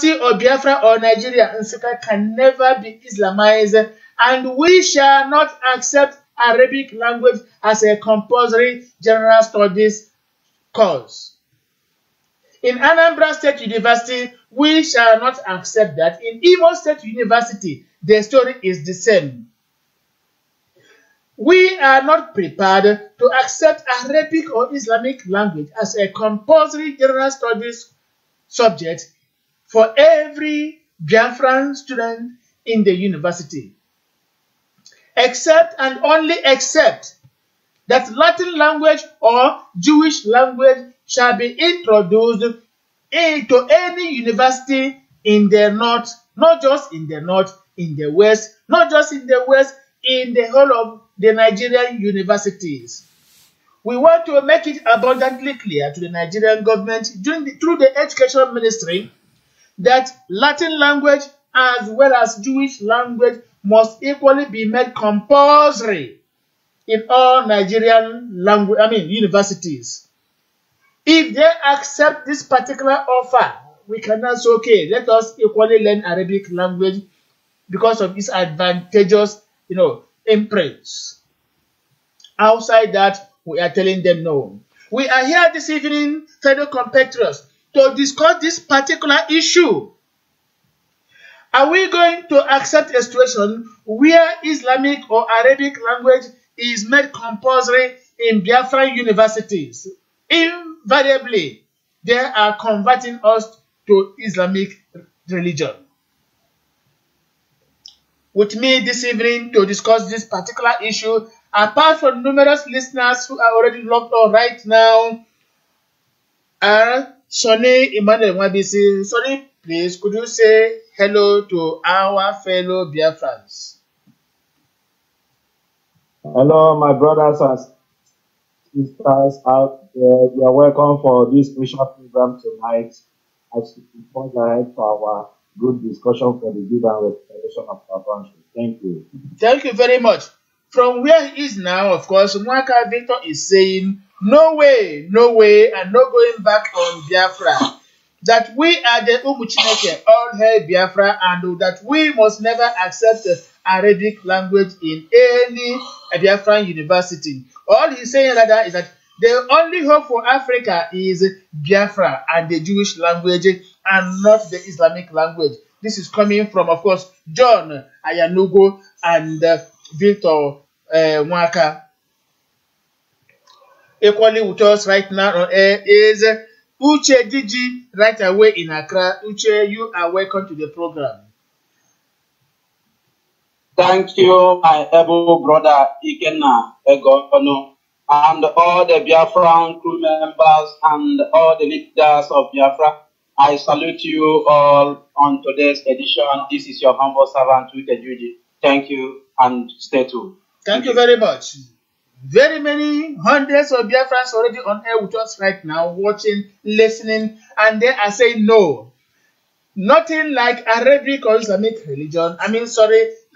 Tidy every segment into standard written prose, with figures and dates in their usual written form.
or Biafra or Nigeria can never be Islamized, and we shall not accept Arabic language as a compulsory general studies course. In Anambra State University, we shall not accept that. In Imo State University, the story is the same. We are not prepared to accept Arabic or Islamic language as a compulsory general studies subject for every Biafran student in the university, except and only except that Latin language or Jewish language shall be introduced into any university in the north, not just in the north, in the west, not just in the west, in the whole of the Nigerian universities. We want to make it abundantly clear to the Nigerian government through the Education Ministry that Latin language as well as Jewish language must equally be made compulsory in all Nigerian universities. If they accept this particular offer, we cannot say, okay, let us equally learn Arabic language because of its advantageous, imprints. Outside that, we are telling them no. We are here this evening, fellow compatriots, to discuss this particular issue. Are we going to accept a situation where Islamic or Arabic language is made compulsory in Biafran universities? Invariably, they are converting us to Islamic religion. With me this evening to discuss this particular issue, apart from numerous listeners who are already logged on right now, are Sonny Emmanuel Mwabisi. Sonny, please, could you say hello to our fellow Biafrans? Hello, my brothers and sisters out there. You are welcome for this special program tonight as we point ahead for our good discussion for the good and restoration of our country. Thank you. Thank you very much. From where he is now, of course, Mwaka Victor is saying, no way, and no going back on Biafra. That we are the Umuchineke, all hail Biafra, and that we must never accept Arabic language in any Biafran university. All he's saying rather is that the only hope for Africa is Biafra and the Jewish language and not the Islamic language. This is coming from, of course, John Ayanugo and Victor Mwaka. Equally with us right now on air is Uche Diji right away in Accra. Uche, you are welcome to the program. Thank you, my able brother Ikenna Egono, and all the Biafran crew members and all the leaders of Biafra. I salute you all on today's edition. This is your humble servant, Uche Diji. Thank you and stay tuned. Thank you very much. Very many hundreds of Biafrans already on air with us right now, watching, listening, and they are saying no. Nothing like Arabic or Islamic religion,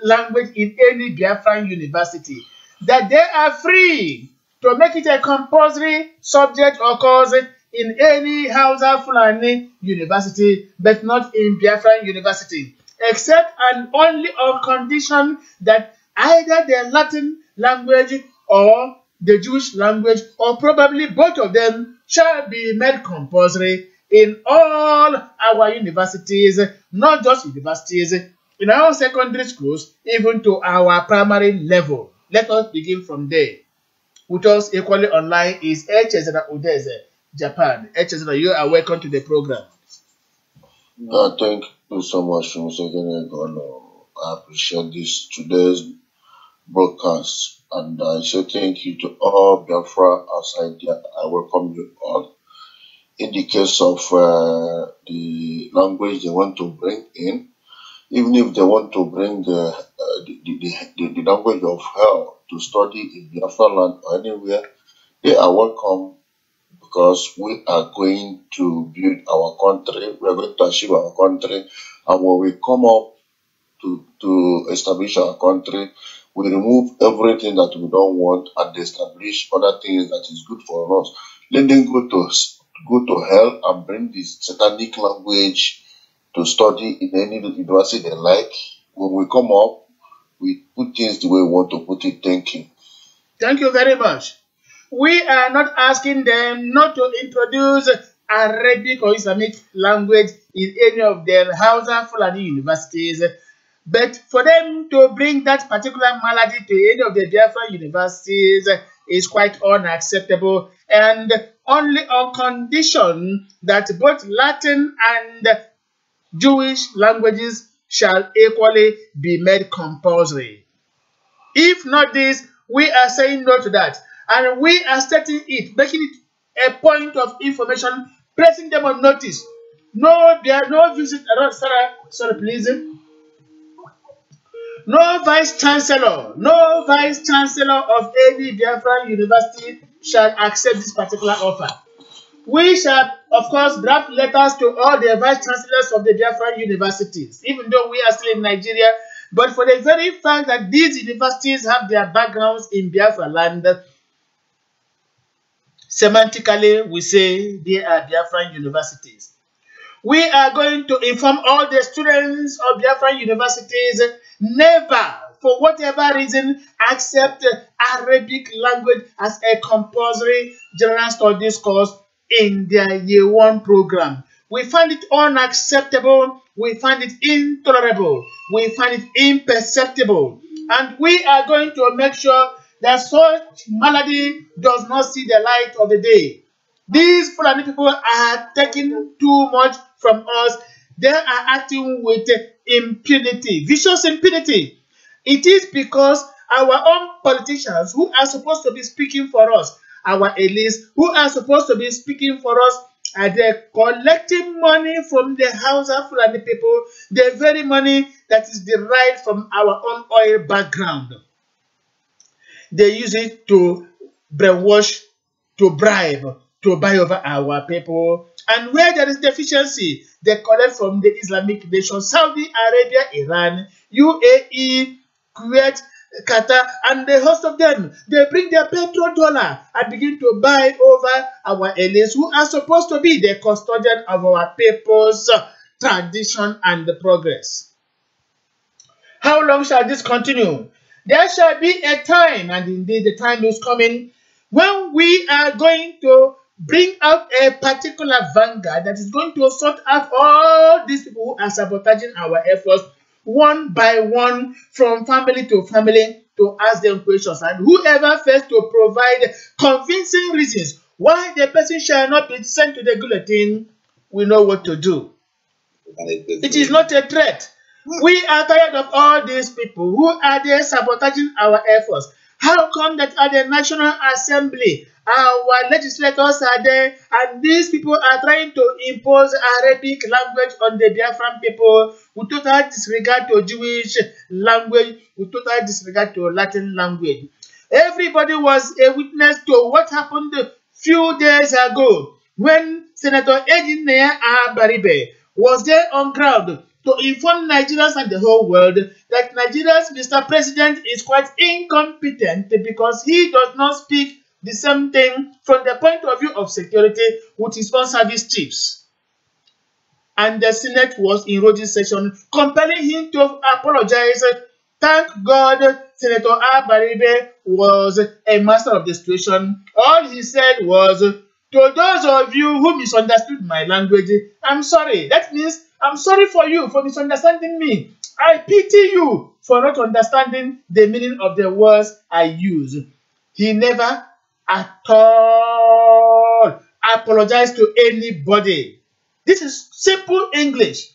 language in any Biafran university. That they are free to make it a compulsory subject or course in any Hausa Fulani university, but not in Biafran university. Except and only on condition that either the Latin language or the Jewish language, or probably both of them, shall be made compulsory in all our universities, not just universities, in our secondary schools, even to our primary level. Let us begin from there. With us equally online is Echezera Udeze, Japan. Echezera, you are welcome to the program. Thank you so much, Mr. Genegono. I appreciate this today's broadcast, and I say thank you to all Biafra outside there. I welcome you all. In the case of the language they want to bring in, even if they want to bring the language of hell to study in Biafra land or anywhere, they are welcome, because we are going to build our country, we are going to achieve our country, and when we come up to establish our country, we remove everything that we don't want and establish other things that is good for us. Let them go to hell and bring this satanic language to study in any university they like. When we come up, we put things the way we want to put it. Thank you. Thank you very much. We are not asking them not to introduce Arabic or Islamic language in any of their Hausa Fulani universities, but for them to bring that particular malady to any of the Biafra universities is quite unacceptable, and only on condition that both Latin and Jewish languages shall equally be made compulsory. If not this, we are saying no to that. And we are stating it, making it a point of information, placing them on notice. No, there are no visit. Sorry, please. No vice chancellor of any Biafra university shall accept this particular offer. We shall, of course, draft letters to all the vice chancellors of the Biafra universities, even though we are still in Nigeria. But for the very fact that these universities have their backgrounds in Biafra land, semantically, we say they are Biafran universities. We are going to inform all the students of Biafran universities never, for whatever reason, accept Arabic language as a compulsory general studies course in their year one program. We find it unacceptable, we find it intolerable, we find it imperceptible, and we are going to make sure that such malady does not see the light of the day. These Fulani people are taking too much from us. They are acting with impunity, vicious impunity. It is because our own politicians who are supposed to be speaking for us, our elites who are supposed to be speaking for us, are they collecting money from the Hausa Fulani people, the very money that is derived from our own oil background. They use it to brainwash, to bribe, to buy over our people. And where there is deficiency, they collect from the Islamic nations, Saudi Arabia, Iran, UAE, Kuwait, Qatar, and the host of them. They bring their petrodollar and begin to buy over our elites who are supposed to be the custodian of our people's tradition and progress. How long shall this continue? There shall be a time, and indeed the time is coming, when we are going to bring out a particular vanguard that is going to sort out all these people who are sabotaging our efforts one by one, from family to family, to ask them questions. And whoever fails to provide convincing reasons why the person shall not be sent to the guillotine, we know what to do. It is not a threat. We are tired of all these people who are there sabotaging our efforts. How come that at the National Assembly, our legislators are there, and these people are trying to impose Arabic language on the Biafran people with total disregard to Jewish language, with total disregard to Latin language? Everybody was a witness to what happened a few days ago when Senator Ejinaya Abaribe was there on ground to inform Nigerians and the whole world that Nigeria's Mr. President is quite incompetent because he does not speak the same thing from the point of view of security with his own service chiefs. And the Senate was in Roge's session, compelling him to apologize. Thank God Senator Abaribe was a master of the situation. All he said was, to those of you who misunderstood my language, I'm sorry. That means I'm sorry for you for misunderstanding me. I pity you for not understanding the meaning of the words I use. He never at all apologized to anybody. This is simple English.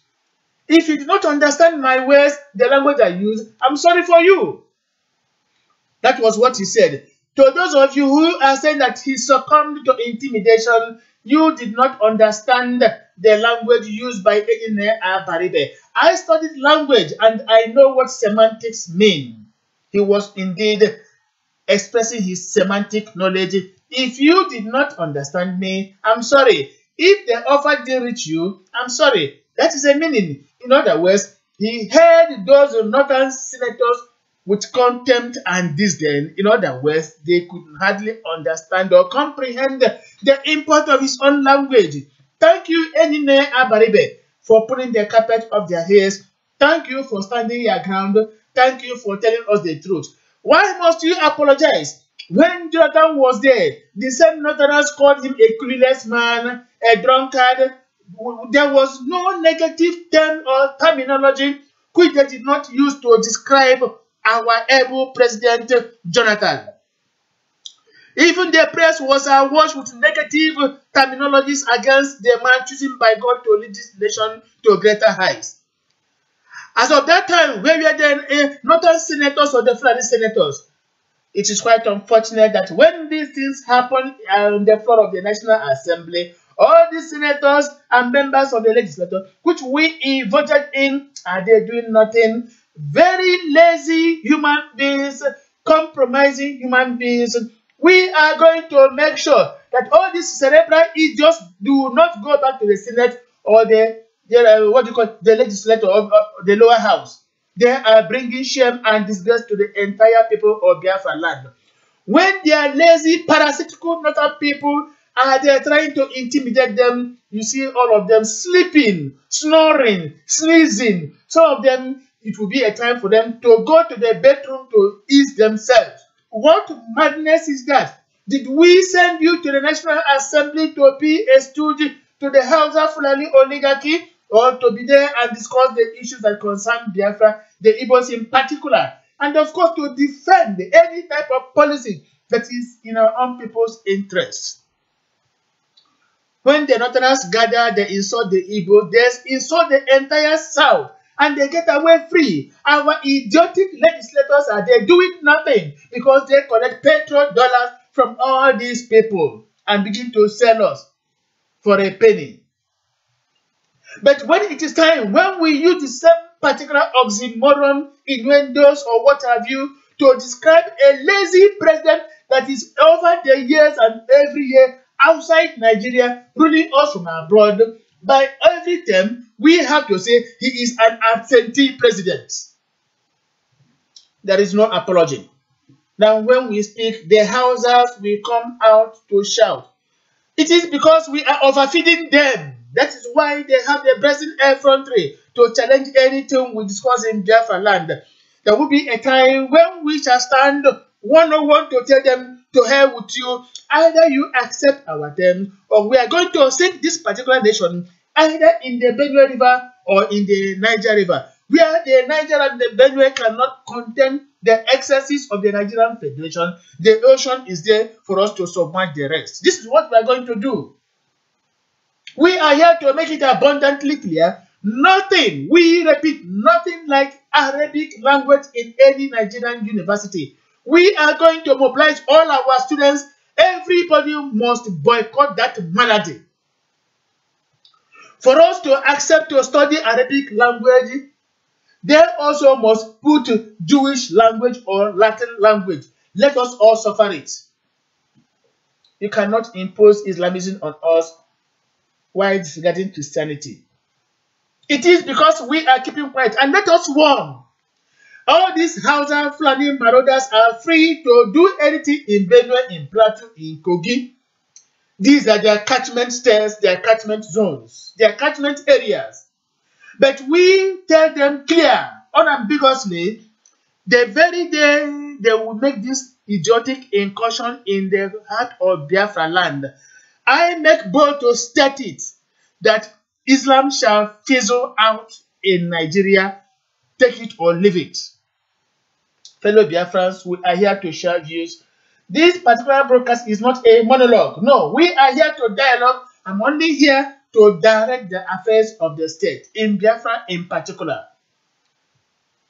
If you do not understand my words, the language I use, I'm sorry for you. That was what he said. To those of you who are saying that he succumbed to intimidation, you did not understand the language used by Ejinaya Abaribe. I studied language and I know what semantics mean. He was indeed expressing his semantic knowledge. If you did not understand me, I'm sorry. If the offer didn't reach you, I'm sorry. That is a meaning. In other words, he held those northern senators with contempt and disdain. In other words, they could hardly understand or comprehend the import of his own language. Thank you, Ejinaya Abaribe, for pulling the carpet off their heads. Thank you for standing your ground. Thank you for telling us the truth. Why must you apologize? When Jonathan was there, the same Northerners called him a clueless man, a drunkard. There was no negative term or terminology which they did not use to describe our able President Jonathan. Even the press was awash with negative terminologies against the man chosen by God to lead this nation to greater heights. As of that time, where we were then Northern senators or the Fulani senators, it is quite unfortunate that when these things happen on the floor of the National Assembly, all the senators and members of the legislature, which we voted in, are they doing nothing? Very lazy human beings, compromising human beings. We are going to make sure that all these cerebral idiots do not go back to the Senate or the legislature or the lower house. They are bringing shame and disgrace to the entire people of Biafra land. When they are lazy, parasitical, northern people are there trying to intimidate them, you see all of them sleeping, snoring, sneezing. Some of them, it will be a time for them to go to the bedroom to ease themselves. What madness is that? Did we send you to the National Assembly to be a stooge to the Hausa Fulani oligarchy, or to be there and discuss the issues that concern Biafra, the Igbos in particular, and of course to defend any type of policy that is in our own people's interests? When the Northerners gather, they insult the Igbo, they insult the entire South, and they get away free. Our idiotic legislators are there doing nothing because they collect petrodollars from all these people and begin to sell us for a penny. But when it is time, when we use the same particular oxymoron, innuendos, or what have you, to describe a lazy president that is over the years and every year outside Nigeria, ruling us from abroad, by every term, we have to say he is an absentee president. There is no apology. Now, when we speak, the Hausas will come out to shout. It is because we are overfeeding them. That is why they have the brazen effrontery to challenge anything we discuss in Biafra land. There will be a time when we shall stand one-on-one to tell them, to hell with you. Either you accept our terms, or we are going to sink this particular nation either in the Benue River or in the Niger River, where the Niger and the Benue cannot contain the excesses of the Nigerian Federation. The ocean is there for us to submerge the rest. This is what we are going to do. We are here to make it abundantly clear. Nothing, we repeat, nothing like Arabic language in any Nigerian university. We are going to mobilize all our students. Everybody must boycott that malady. For us to accept to study Arabic language, they also must put Jewish language or Latin language. Let us all suffer it. You cannot impose Islamism on us while disregarding Christianity. It is because we are keeping quiet. And let us warn. All these Hausa Fulani marauders are free to do anything in Benue, in Plateau, in Kogi. These are their catchment states, their catchment zones, their catchment areas. But we tell them clear, unambiguously, the very day they will make this idiotic incursion in the heart of Biafra land, I make bold to state it, that Islam shall fizzle out in Nigeria, take it or leave it. Fellow Biafrans, we are here to share views. This particular broadcast is not a monologue. No, we are here to dialogue. I'm only here to direct the affairs of the state, in Biafra in particular.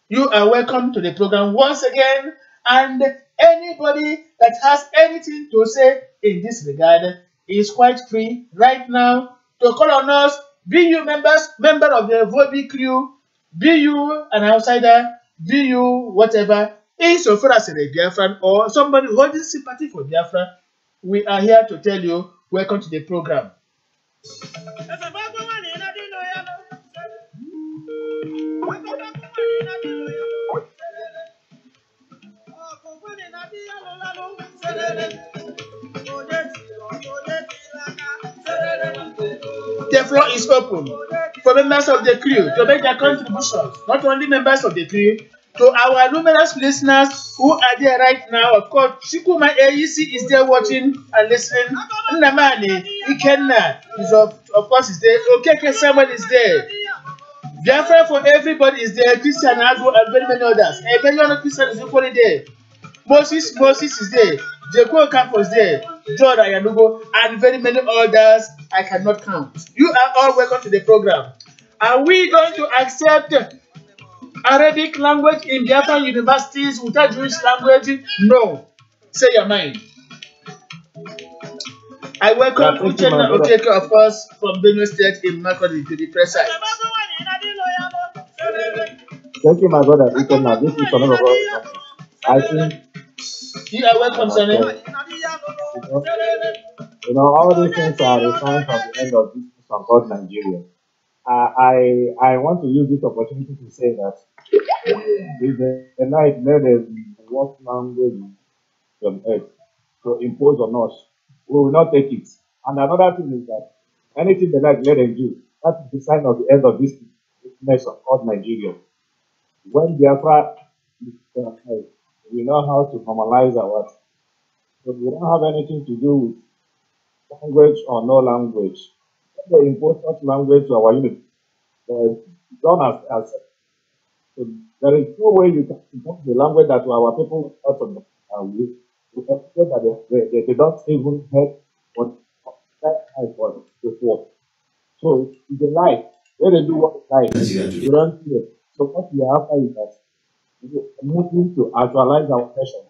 You are welcome to the program once again, and anybody that has anything to say in this regard is quite free right now to call on us. Be you member of the Vobi crew, be you an outsider, be you whatever, insofar as a Biafran or somebody holding sympathy for Biafra, we are here to tell you, welcome to the program. The floor is open. for members of the crew to make their contributions, not only members of the crew, to our numerous listeners who are there right now. Of course, Shikuma AEC is there watching and listening. Nnamani Ikenna is of course is there. Okeke Samuel is there. Biafra for everybody is there. Christian Agu and very many others. A million of Christians is equally there. Moses is there. Jeko Campo is there. John Ayanugo and very many others I cannot count. You are all welcome to the program. Are we going to accept Arabic language in Biafran universities without Jewish language? No. Say your mind. I welcome Uchenna Okeke, of course, from Benue State in Makurdi to be precise. Thank you, my brother. Uchenna. This is another one. I think you are welcome, Sonny. You know, all these things are the signs of the end of this so-called Nigeria. I want to use this opportunity to say that if the night there is what language on earth to impose on us, we will not take it. And another thing is that anything they like, let them do. That is the sign of the end of this mess of Nigeria. When Biafra is we know how to normalize our, but we don't have anything to do with language or no language. When they impose such language to our unit, done as so there is no way you can impose the language that our people out of with that they don't even have what that was before. So if they like, when they do what they like, you don't hear. So what we have is that we are moving to actualize our nation.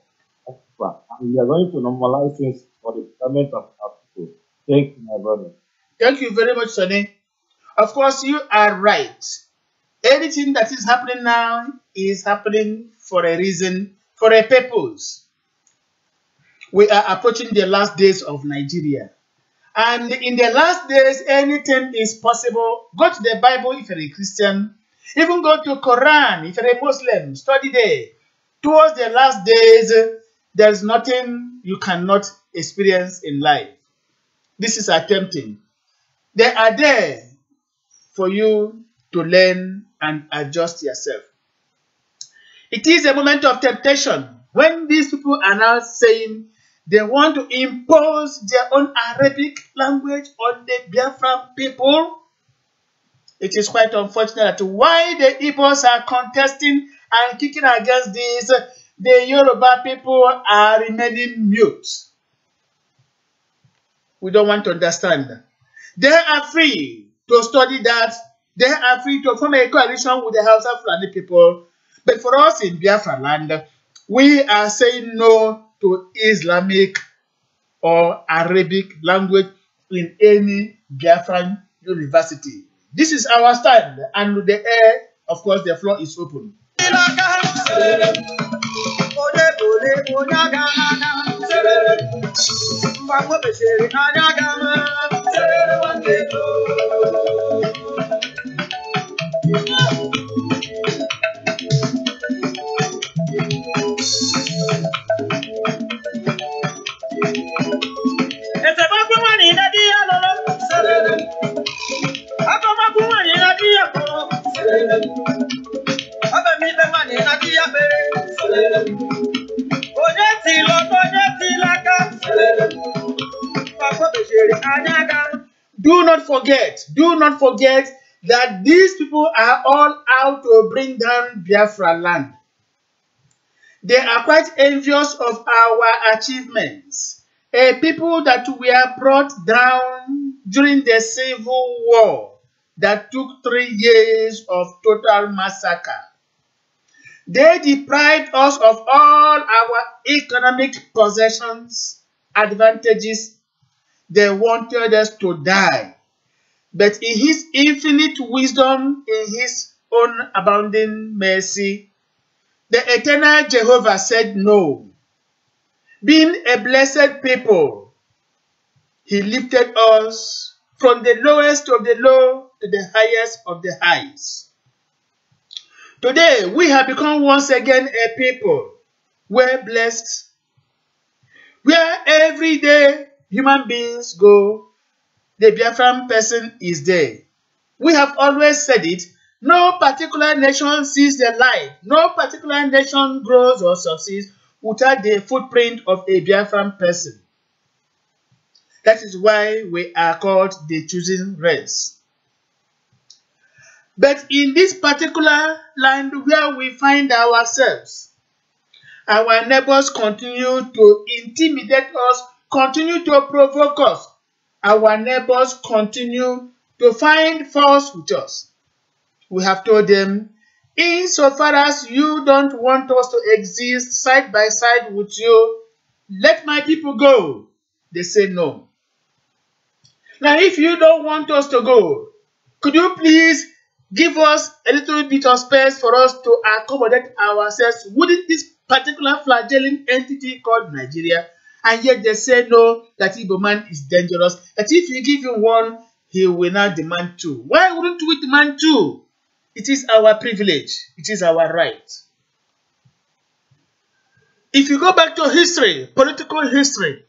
And we are going to normalize things for the betterment of our people. Thank you, my brother. Thank you very much, Sonny. Of course, you are right. Anything that is happening now is happening for a reason, for a purpose. We are approaching the last days of Nigeria. And in the last days, anything is possible. Go to the Bible if you're a Christian. Even go to Quran if you're a Muslim. Study there. Towards the last days, there's nothing you cannot experience in life. This is attempting. They are there for you to learn and adjust yourself. It is a moment of temptation when these people are now saying they want to impose their own Arabic language on the Biafran people. It is quite unfortunate that why the Igbos are contesting and kicking against this, the Yoruba people are remaining mute. We don't want to understand. They are free to study that. They are free to form a coalition with the Hausa Fulani people. But for us in Biafra land, we are saying no to Islamic or Arabic language in any Biafran university. This is our stand, and the air, of course, the floor is open. Do not forget that these people are all out to bring down Biafra land. They are quite envious of our achievements. A people that were brought down during the Civil War that took 3 years of total massacre. They deprived us of all our economic possessions, advantages. They wanted us to die. But in his infinite wisdom, in his own abounding mercy, the eternal Jehovah said no. Being a blessed people, he lifted us from the lowest of the low to the highest of the highs. Today, we have become once again a people where blessed, where every day human beings go, the Biafran person is there. We have always said it. No particular nation sees the light. No particular nation grows or succeeds without the footprint of a Biafran person. That is why we are called the chosen race. But in this particular land where we find ourselves, our neighbors continue to intimidate us, continue to provoke us. Our neighbors continue to find fault with us. We have told them, insofar as you don't want us to exist side by side with you, let my people go. They say no. Now, if you don't want us to go, could you please give us a little bit of space for us to accommodate ourselves within this particular flagelling entity called Nigeria? And yet they say no, that Igbo man is dangerous, that if you give him one, he will not demand two. Why wouldn't we demand two? It is our privilege. It is our right. If you go back to history, political history,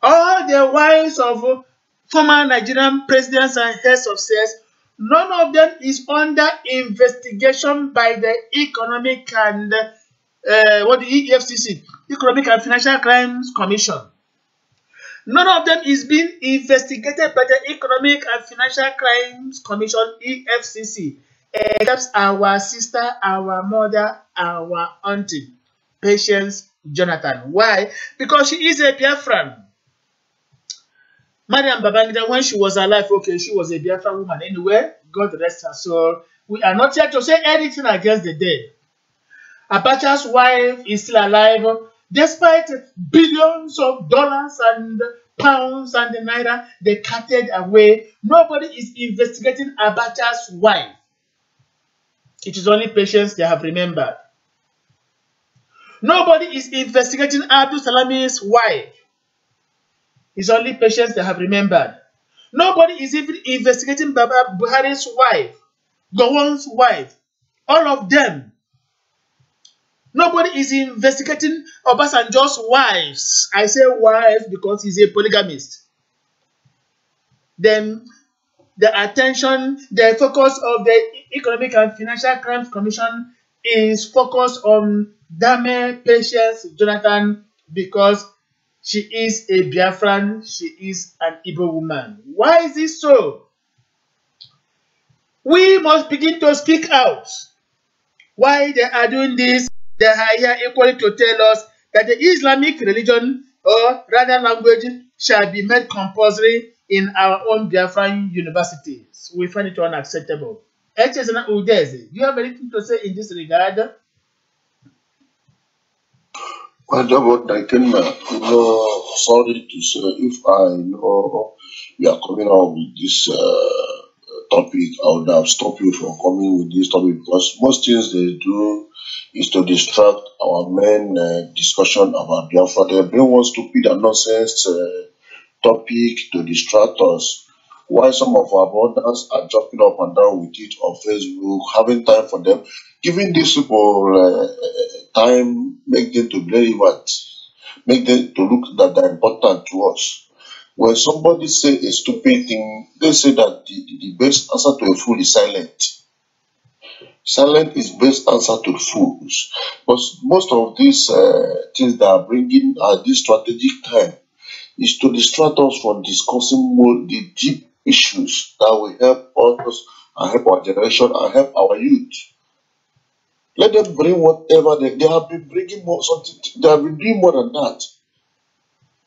all the wives of former Nigerian presidents and heads of states, none of them is under investigation by the Economic and the EFCC, Economic and Financial Crimes Commission. None of them is being investigated by the Economic and Financial Crimes Commission, EFCC, except our sister, our mother, our auntie, Patience Jonathan. Why? Because she is a Biafran. Madam Babangida, when she was alive, okay, she was a Biafran woman anyway. God rest her soul. We are not here to say anything against the dead. Abacha's wife is still alive, despite billions of dollars and pounds and the naira they carted away. Nobody is investigating Abacha's wife. It is only Patience they have remembered. Nobody is investigating Abdul Salami's wife. It's only Patience they have remembered. Nobody is even investigating Baba Buhari's wife, Gowon's wife, all of them. Nobody is investigating Obasanjo's wives. I say wives because he's a polygamist. Then the attention, the focus of the Economic and Financial Crimes Commission is focused on Dame Patience Jonathan because she is a Biafran, she is an Igbo woman. Why is this so? We must begin to speak out. Why they are doing this? They are here equally to tell us that the Islamic religion, or rather language, shall be made compulsory in our own Biafran universities. We find it unacceptable. Echezana Udeze, do you have anything to say in this regard? But I can, sorry to say, if I know we are coming out with this topic, I would have stopped you from coming with this topic because most things they do is to distract our main discussion about Biafra. They bring one stupid and nonsense topic to distract us. Why some of our brothers are jumping up and down with it on Facebook, having time for them, giving these people time, make them to believe it, make them to look that they're important to us. When somebody say a stupid thing, they say that the best answer to a fool is silent. Silent is best answer to fools. But most of these things that are bringing at this strategic time is to distract us from discussing more the deep issues that will help us and help our generation and help our youth. Let them bring whatever they have been bringing more something. They have been doing more than that.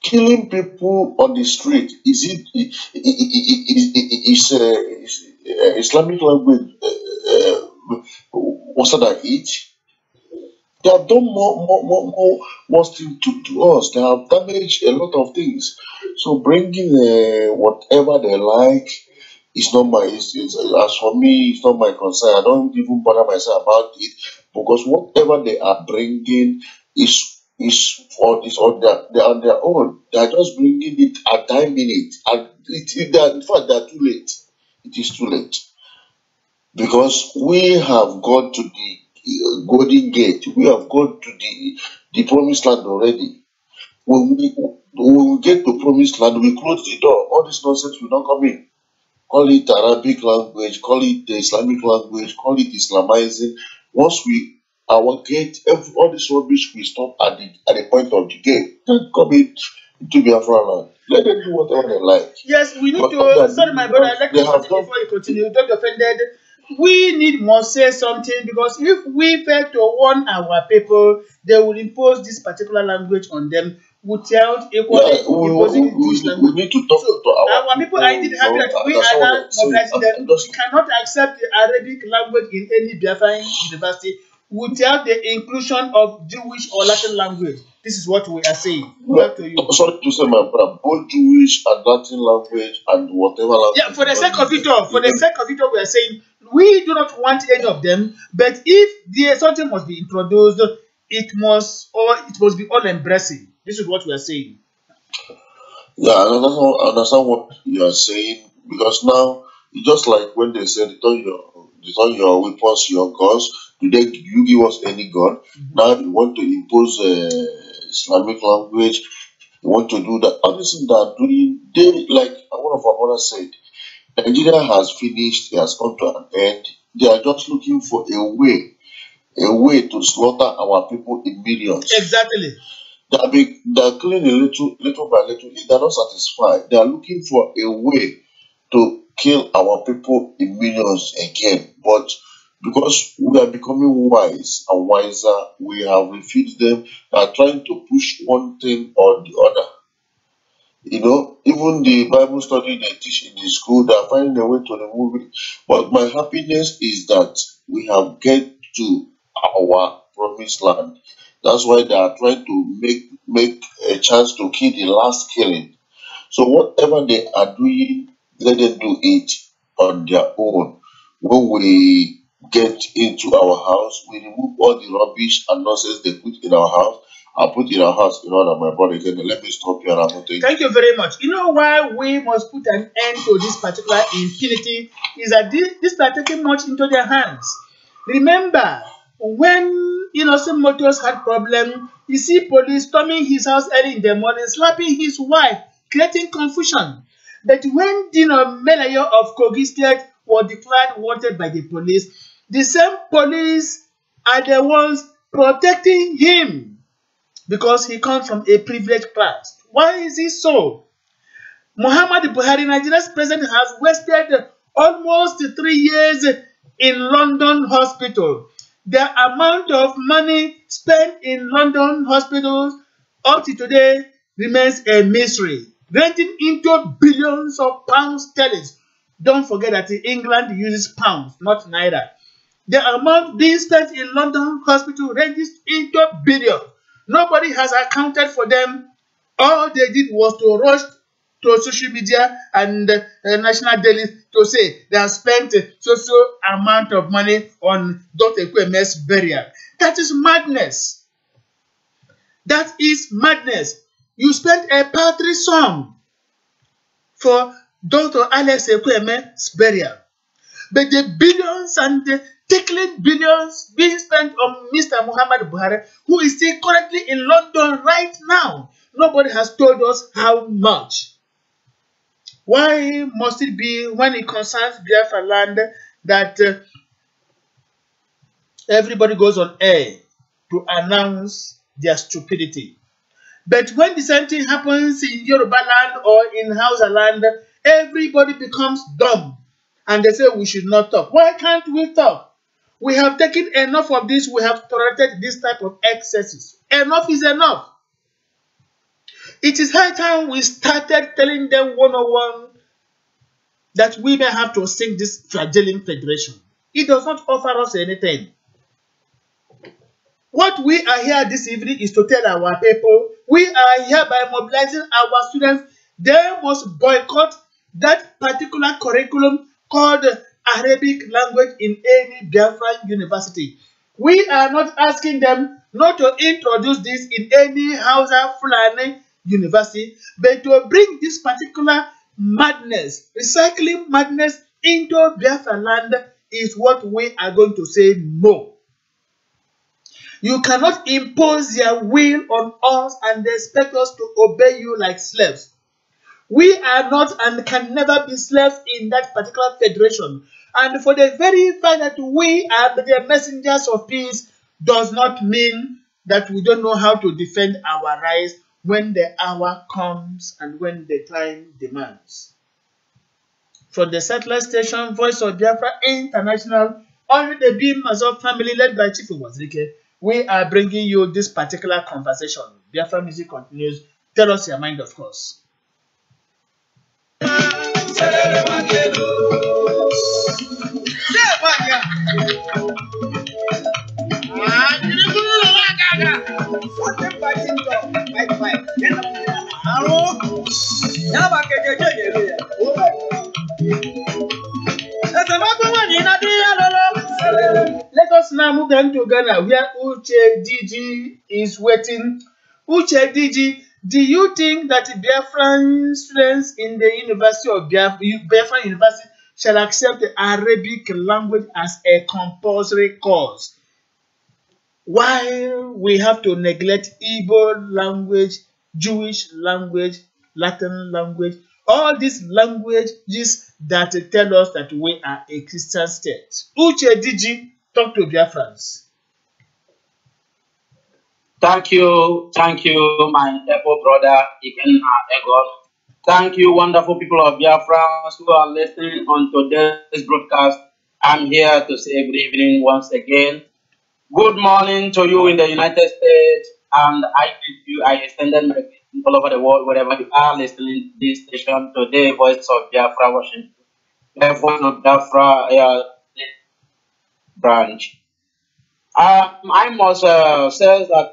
Killing people on the street is Islamic language. What's that? They have done more things to us. They have damaged a lot of things. So bringing whatever they like is not my. As for me, it's not my concern. I don't even bother myself about it because whatever they are bringing is on their own. They are just bringing it at time minute, and in fact they are too late. It is too late because we have gone to the Golden Gate. We have gone to the promised land already. When we get to promised land, we close the door. All this nonsense will not come in. call it Arabic language, call it the Islamic language, call it Islamizing. Once our gate, all this rubbish we stop at the point of the gate. Don't come into Biafra land. Let them do whatever they like. Yes, we need But to. Sorry, my brother. Let they me have continue done. before you continue. Don't be offended. We need must say something, because if we fail to warn our people, they will impose this particular language on them without equally Yeah, imposing the Jewish we language. need to talk So to our our people, I people. did happy that we That's are what now I'm saying. mobilizing them. We Just cannot accept the Arabic language in any Biafran university without the inclusion of Jewish or Latin language. This is what we are saying. Back to you. sorry to say, my brother, both Jewish and Latin language and whatever language. Yeah, for the sake of it all, we are saying we do not want any of them. But if something must be introduced, it must be all embracing. This is what we are saying. Yeah, I understand what you are saying, because now it's just like when they said return your weapons, your guns. You give us any gun? Now you want to impose Islamic language. You want to do that. All these things they are doing, they, like one of our brothers said, Nigeria has finished. It has come to an end. They are just looking for a way to slaughter our people in millions. Exactly. They're killing a little by little. They're not satisfied. They are looking for a way to kill our people in millions again. But because we are becoming wise and wiser, we have refused them. They are trying to push one thing or the other. Even the Bible study they teach in the school, they are finding a way to remove it. But my happiness is that we have get to our promised land. That's why they are trying to make a chance to kill the last killing. So whatever they are doing, let them do it on their own. When we get into our house, we remove all the rubbish and nonsense they put in our house. I put in our house in order, my brother. Let me stop here and I'm going to Thank you very much. You know why we must put an end to this particular impunity is that this are taking much into their hands. Remember, when Innocent Motors had problem, you see police storming his house early in the morning, slapping his wife, creating confusion. But when Dino Melayo of Kogi State was declared wanted by the police, the same police are the ones protecting him, because he comes from a privileged class. Why is it so? Muhammad Buhari, Nigeria's president, has wasted almost 3 years in London hospital. The amount of money spent in London hospitals up to today remains a mystery, ranging into billions of pounds sterling. Don't forget that England uses pounds, not naira. The amount being spent in London hospital ranges into billions. Nobody has accounted for them. All they did was to rush to social media and national dailies to say they have spent so amount of money on Dr. Ekweme's burial. That is madness. That is madness. You spent a paltry sum for Dr. Alex Ekweme's burial. But the billions and the tickling billions being spent on Mr. Muhammad Buhari, who is still currently in London right now, nobody has told us how much. Why must it be when it concerns Biafra land that everybody goes on air to announce their stupidity? But when the same thing happens in Yoruba land or in Hausa land, everybody becomes dumb and they say we should not talk. Why can't we talk? We have taken enough of this. We have tolerated this type of excesses. Enough is enough. It is high time we started telling them one-on-one that we may have to sink this flagelling federation. It does not offer us anything. What we are here this evening is to tell our people, we are here by mobilizing our students. They must boycott that particular curriculum called Arabic language in any Biafran university. We are not asking them not to introduce this in any Hausa Fulani university, but to bring this particular madness, recycling madness into Biafra land is what we are going to say no. You cannot impose your will on us and expect us to obey you like slaves. We are not and can never be slaves in that particular federation. And for the very fact that we are the messengers of peace does not mean that we don't know how to defend our rights when the hour comes and when the time demands. From the satellite station Voice of Biafra International, under the bim-massob family led by Chief Wazirike, we are bringing you this particular conversation. Biafra music continues. Tell us your mind, of course. Let us now move on to Ghana, where Uche DG is waiting. Uche DG, do you think that Biafran students in the University of Biafra University shall accept the Arabic language as a compulsory course, while we have to neglect Igbo language, Jewish language, Latin language, all these languages that tell us that we are a Christian state? Uche DG, talk to Biafrans. Thank you, my able brother, Iken Egon. Thank you, wonderful people of Biafra who are listening on today's broadcast. I'm here to say good evening once again. Good morning to you in the United States, and I greet you. I extended my greeting all over the world, wherever you are listening to this station today, Voice of Biafra, Washington. The Voice of Biafra branch. I must say that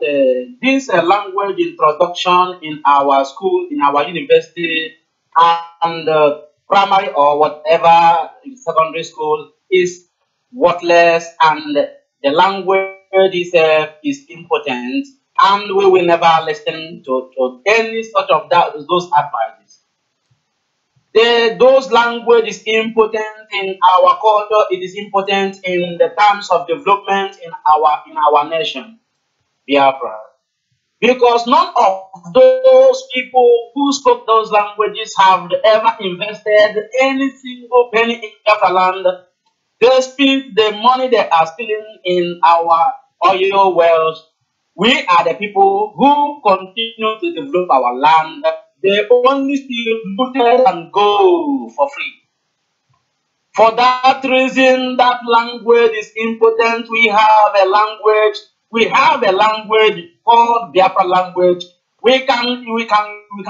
this language introduction in our school, in our university, and primary or whatever secondary school is worthless, and the language itself is impotent, and we will never listen to any sort of those advices. Those language is impotent in our culture. It is impotent in the terms of development in our nation, Biafra. Because none of those people who spoke those languages have ever invested any single penny in Biafra land. They spend the money they are stealing in our oil wells. We are the people who continue to develop our land. They only steal, looted, and go for free. For that reason, that language is impotent. We have a language called Biafra language. We can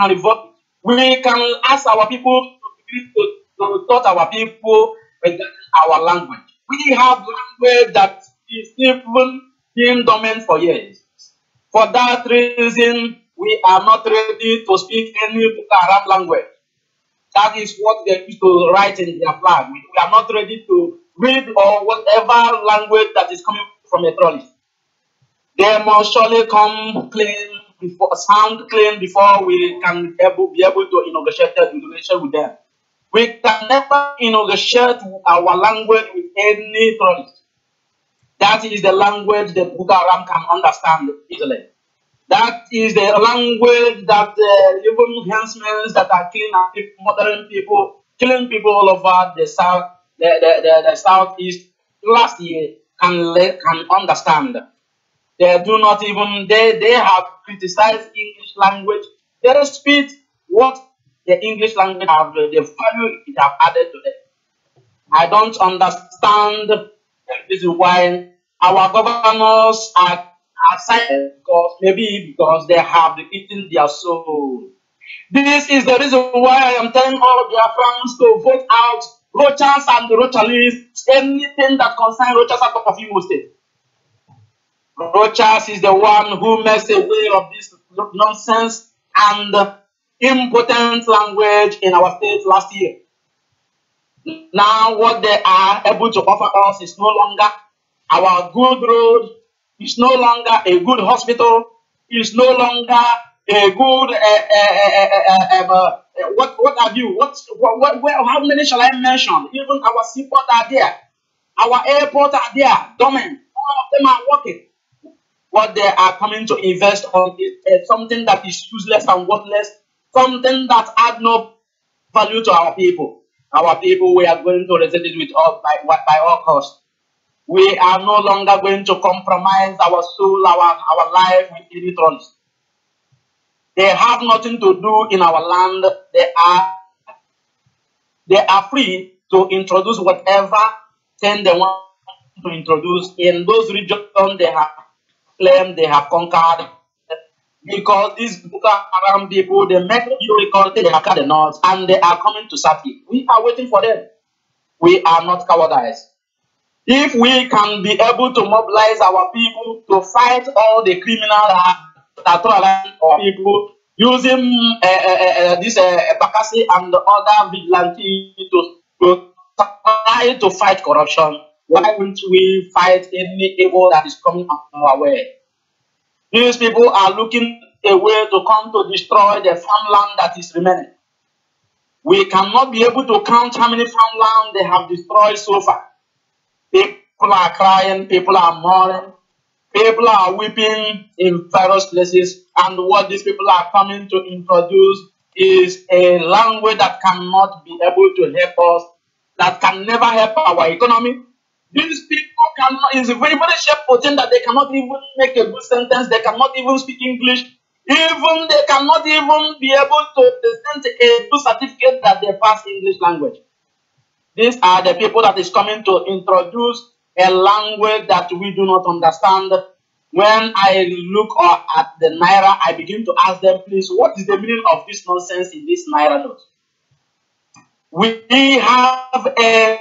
revoke it. We can ask our people to taught our people regarding our language. We have language that is even being dormant for years. For that reason, we are not ready to speak any Boko Haram language. That is what they used to write in their flag. We are not ready to read or whatever language that is coming from a terrorist. They must surely come clean, sound clean, before we can be able to negotiate with them. We can never negotiate our language with any terrorist. That is the language that Boko Haram can understand easily. That is the language that even henchmen that are murdering people, killing people all over the south, the southeast last year can understand. They do not even they have criticized English language. They speak what the English language have, the value it have added to it. I don't understand the reason why our governors are silent, because they have eaten their soul. This is the reason why I am telling all their friends to vote out Rochas and Rochalists, anything that concerns Rochas out of Imo State. Rochas is the one who makes a way of this nonsense and impotent language in our state last year. Now what they are able to offer us is no longer our good road, is no longer a good hospital, is no longer a good what have you? How many shall I mention? Even our seaport are there, our airport are there, dormant. All of them are working. What they are coming to invest on is something that is useless and worthless, something that add no value to our people. Our people, we are going to resist it with all, by all costs. We are no longer going to compromise our soul, our life with any trolls. They have nothing to do in our land. They are free to introduce whatever thing they want to introduce in those regions they have claimed they have conquered. Because these Boko Haram people, they make you record they have cut the north and they are coming to Sati. We are waiting for them. We are not cowardice. If we can be able to mobilize our people to fight all the criminals that are our people using this Bakassi and the other vigilantes to try to fight corruption, why won't we fight any evil that is coming our way? These people are looking a way to come to destroy the farmland that is remaining. We cannot be able to count how many farmland they have destroyed so far. People are crying, people are mourning, people are weeping in various places, and what these people are coming to introduce is a language that cannot be able to help us, that can never help our economy. These people cannot, it's a very, very shameful thing that they cannot even make a good sentence, they cannot even speak English, even they cannot even be able to present a good certificate that they pass English language. These are the people that is coming to introduce a language that we do not understand. When I look at the Naira, I begin to ask them, please, what is the meaning of this nonsense in this Naira note? We have a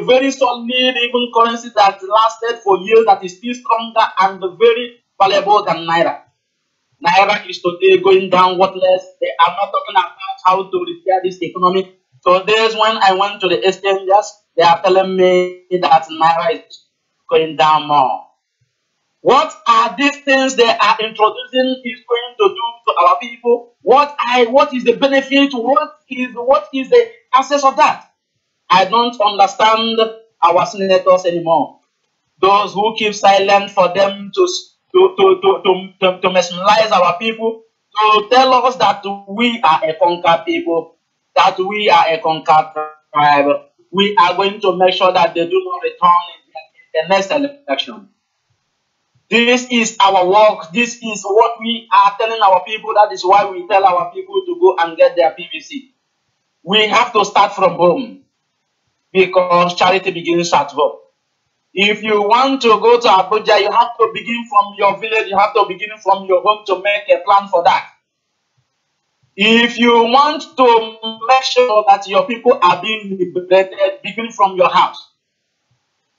very solid even currency that lasted for years, that is still stronger and very valuable than Naira. Naira is today going down worthless. They are not talking about how to repair this economy. So there's when I went to the exchanges, they are telling me that Naira is going down more. What are these things they are introducing is going to do to our people? What is the benefit? What is the access of that? I don't understand our senators anymore. Those who keep silent for them to mesmerize our people, to tell us that we are a conquered people, that we are a conquered tribe. We are going to make sure that they do not return in the next election. This is our work. This is what we are telling our people. That is why we tell our people to go and get their PVC. We have to start from home, because charity begins at home. If you want to go to Abuja, you have to begin from your village. You have to begin from your home to make a plan for that. If you want to make sure that your people are being liberated, begin from your house.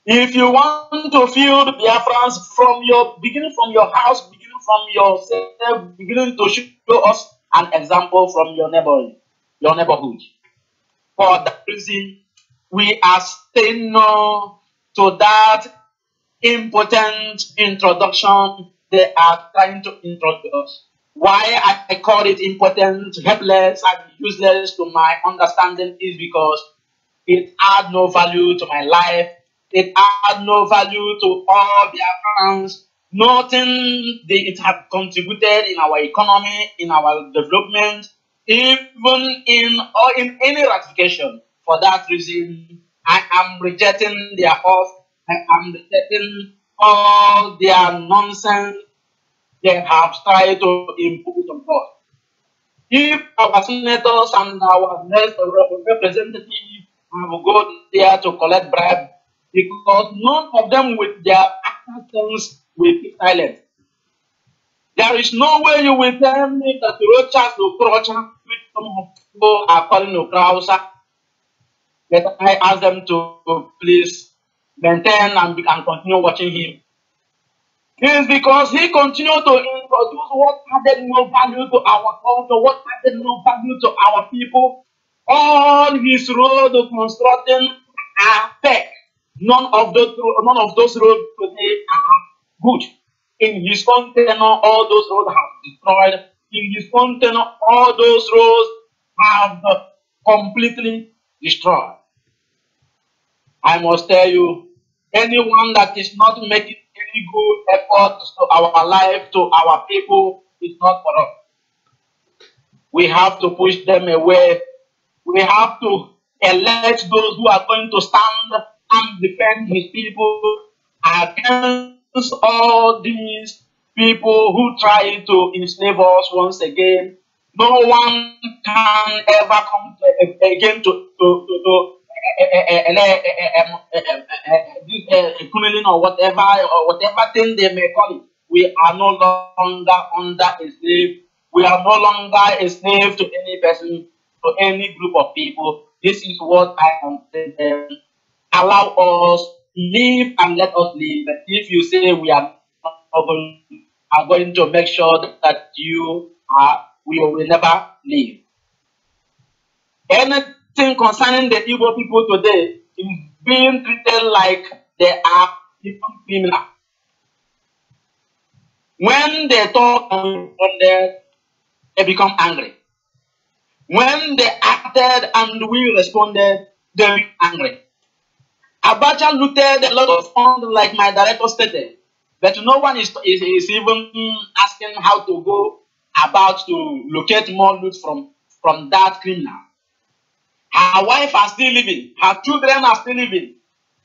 If you want to feel the Biafrans, beginning from your house, beginning from yourself, beginning to show us an example from your neighborhood. For that reason, we are saying no to that impotent introduction they are trying to introduce. Why I call it impotent, helpless, and useless to my understanding is because it adds no value to my life. It adds no value to all Biafrans. Nothing it has contributed in our economy, in our development, even in any ratification. For that reason, I am rejecting their oath. I am rejecting all their nonsense they have tried to impose on us. If our senators and our next representatives have gone there to collect bribe, because none of them with their actions will keep silent. There is no way you will tell me that the Rochas will crush, which some of people are calling Ukrausa. But I ask them to please maintain and continue watching him. It is because he continued to introduce what added no value to our culture, what added no value to our people. All his road constructing are fake. None of those roads today are good. In his own tenure, all those roads have destroyed. In his own tenure, all those roads have completely destroyed. I must tell you, anyone that is not making any good effort to our life, to our people, is not for us. We have to push them away. We have to elect those who are going to stand and defend his people against all these people who try to enslave us once again. No one can ever come again to criminal or whatever thing they may call it. We are no longer under a slave. We are no longer a slave to any person, to any group of people. This is what I am saying. Allow us live and let us live. But if you say we are not going to make sure that we will never live. Anything concerning the Igbo people today is being treated like they are criminal. When they talk and they become angry. When they acted and we responded, they become angry. Abacha looted a lot of funds, like my director stated, but no one is even asking how to go about to locate more loot from that criminal. Her wife are still living. Her children are still living.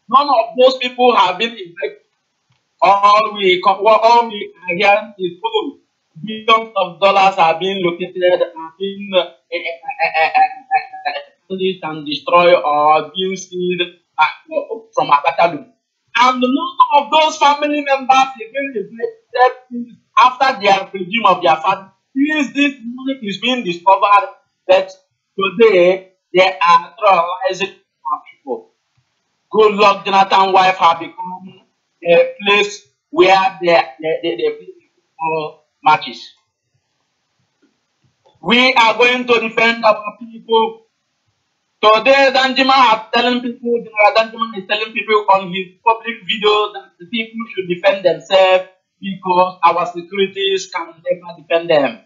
None of those people have been invited. All we are hearing is billions of dollars are being located and being and destroyed or being seized from Abacha. And none of those family members again after their regime of their father. Since this money is being discovered, that today they are terrorizing our people. Good luck, Jonathan's wife have become a place where they play matches. We are going to defend our people. Today, Danjuma is telling people on his public video that the people should defend themselves because our securities can never defend them.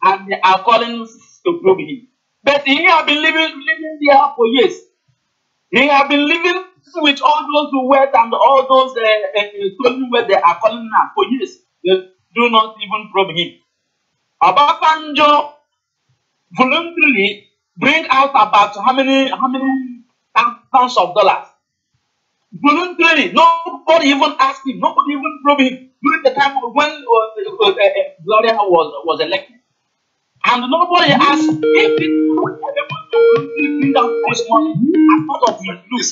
And they are calling to probe him. But he has been living there for years. He has been living with all those wealth and all those stolen wealth they are calling now for years. They do not even probe him. Obasanjo voluntarily bring out about how many thousands of dollars. Voluntarily, nobody even asked him, nobody even probe him during the time when Gloria was elected. And nobody asked if he was able to bring out this money as part of his loot.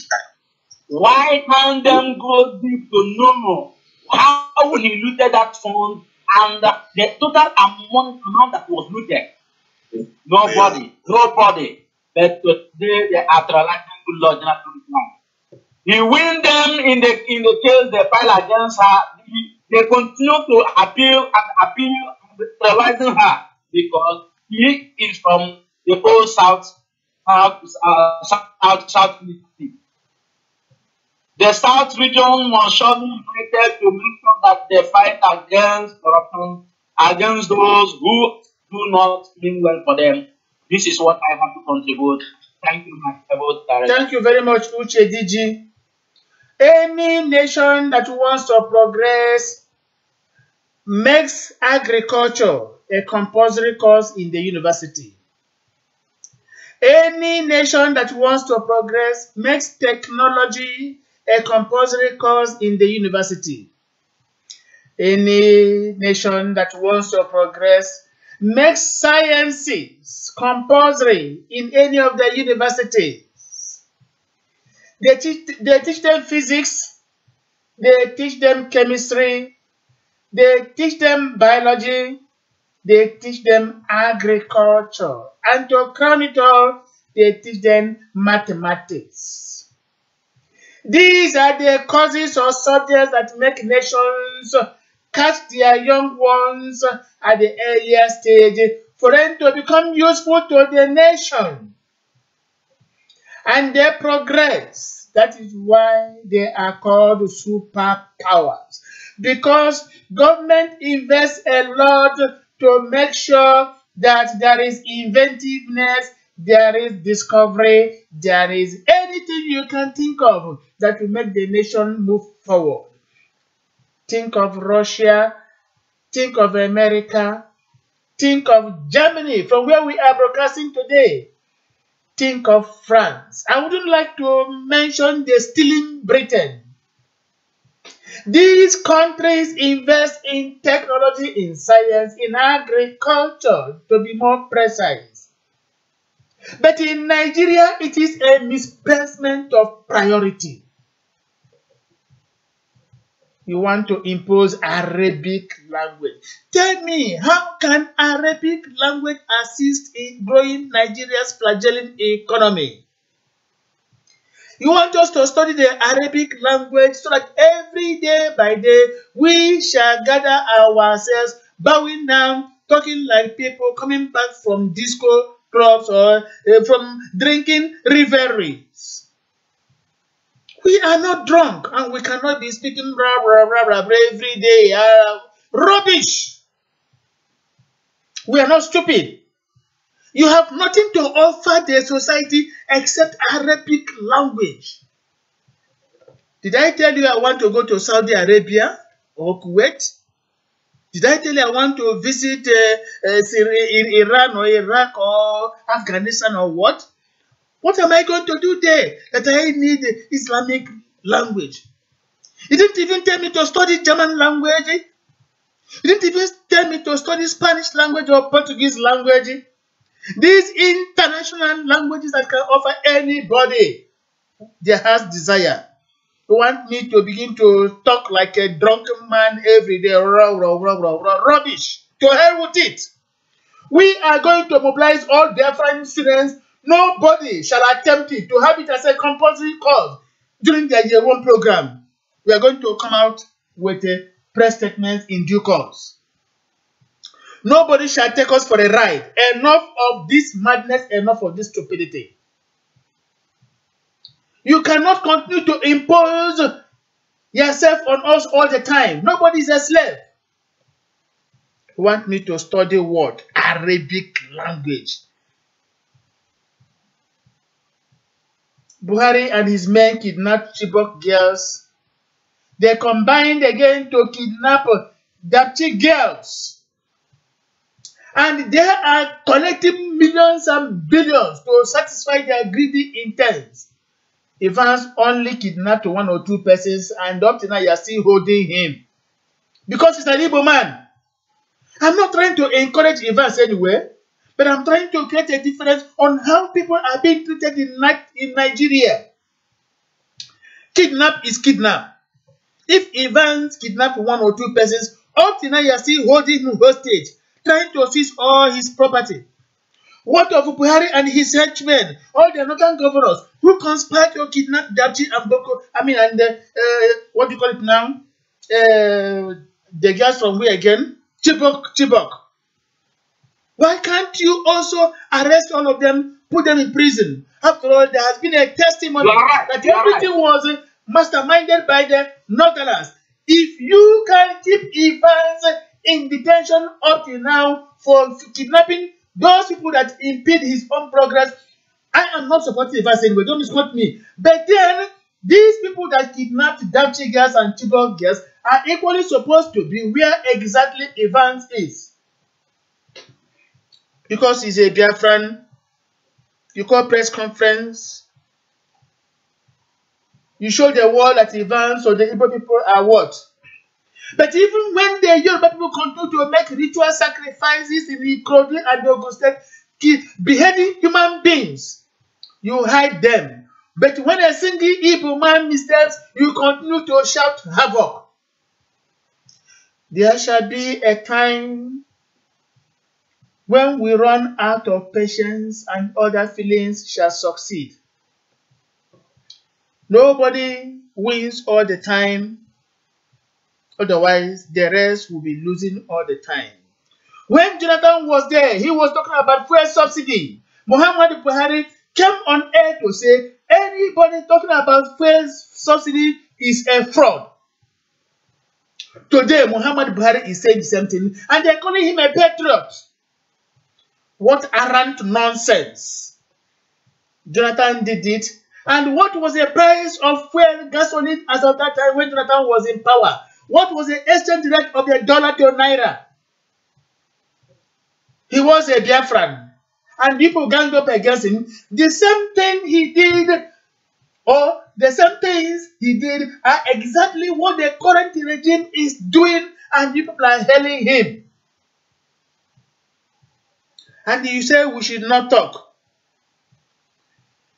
Why can't them go deep to know how he looted that fund and the total amount that was looted? Nobody. But today they are terrorizing good Lord Jonathan. He win them in the case they file against her. They continue to appeal and terrorizing her because he is from the whole south. The South region was surely united to make sure that they fight against corruption, against those who do not mean well for them. This is what I have to contribute. Thank you, my fellow director. Thank you very much, Uche DG. Any nation that wants to progress makes agriculture a compulsory course in the university. Any nation that wants to progress makes technology a compulsory course in the university. Any nation that wants to progress makes sciences compulsory in any of the universities. They teach them physics, they teach them chemistry, they teach them biology, they teach them agriculture, and to crown it all, they teach them mathematics. These are the courses or subjects that make nations catch their young ones at the earlier stage for them to become useful to the nation. And they progress. That is why they are called superpowers. Because government invests a lot to make sure that there is inventiveness, there is discovery, there is anything you can think of that will make the nation move forward. Think of Russia, think of America, think of Germany, from where we are broadcasting today. think of France. I wouldn't like to mention the stealing Britain. These countries invest in technology, in science, in agriculture, to be more precise. But in Nigeria, it is a misplacement of priority. You want to impose Arabic language. Tell me, how can Arabic language assist in growing Nigeria's fledgling economy? You want us to study the Arabic language so that every day by day we shall gather ourselves, bowing down, talking like people coming back from disco clubs or from drinking revelries. We are not drunk and we cannot be speaking rah, rah, rah, rah, every day. Rubbish. We are not stupid. You have nothing to offer the society except Arabic language. Did I tell you I want to go to Saudi Arabia or Kuwait? Did I tell you I want to visit Iran or Iraq or Afghanistan or what? What am I going to do there that I need Islamic language? You didn't even tell me to study German language. You didn't even tell me to study Spanish language or Portuguese language. These international languages that can offer anybody their heart's desire. You want me to begin to talk like a drunken man every day? Rubbish. To hell with it. We are going to mobilize all Biafran students. Nobody shall attempt it to have it as a compulsory course during their year one program. We are going to come out with a press statement in due course. Nobody shall take us for a ride. Enough of this madness, enough of this stupidity. You cannot continue to impose yourself on us all the time. Nobody is a slave. You want me to study what? Arabic language. Buhari and his men kidnapped Chibok girls. They combined again to kidnap Dapchi girls. And they are collecting millions and billions to satisfy their greedy intents. Evans only kidnapped 1 or 2 persons, and up to now you are still holding him. Because he's an Igbo man. I'm not trying to encourage Evans anywhere, but I'm trying to create a difference on how people are being treated in Nigeria. Kidnap is kidnap. If Evans kidnapped 1 or 2 persons, up to now you are still holding him hostage, trying to seize all his property. What of Buhari and his henchmen, all the northern governors who conspired to kidnap Dabji and Boko, what do you call it now? The girls from where again? Chibok. Why can't you also arrest all of them, put them in prison? After all, there has been a testimony that everything was masterminded by the northerners. If you can keep Evans in detention up to now for kidnapping those people that impede his own progress, I am not supporting Evans anyway, don't misquote me. But then, these people that kidnapped Dabchi girls and Chibok girls are equally supposed to be where exactly Evans is. Because he's a Biafran, you call press conference, you show the world that Evans or the Igbo people are what? But even when the Yoruba people continue to make ritual sacrifices in Ikorodu and Ogun State, beheading human beings, you hide them. But when a single Igbo man missteps, you continue to shout havoc. There shall be a time when we run out of patience and other feelings shall succeed. Nobody wins all the time. Otherwise, the rest will be losing all the time. When Jonathan was there, he was talking about fuel subsidy. Muhammad Buhari came on air to say, anybody talking about fuel subsidy is a fraud. Today, Muhammad Buhari is saying the same thing, and they're calling him a patriot. What arrant nonsense. Jonathan did it. And what was the price of fuel gasoline as of that time when Jonathan was in power? What was the exchange rate of the dollar to naira? He was a Biafran. and people ganged up against him, the same thing he did, or the same things he did, are exactly what the current regime is doing, and people are hailing him. And you say we should not talk.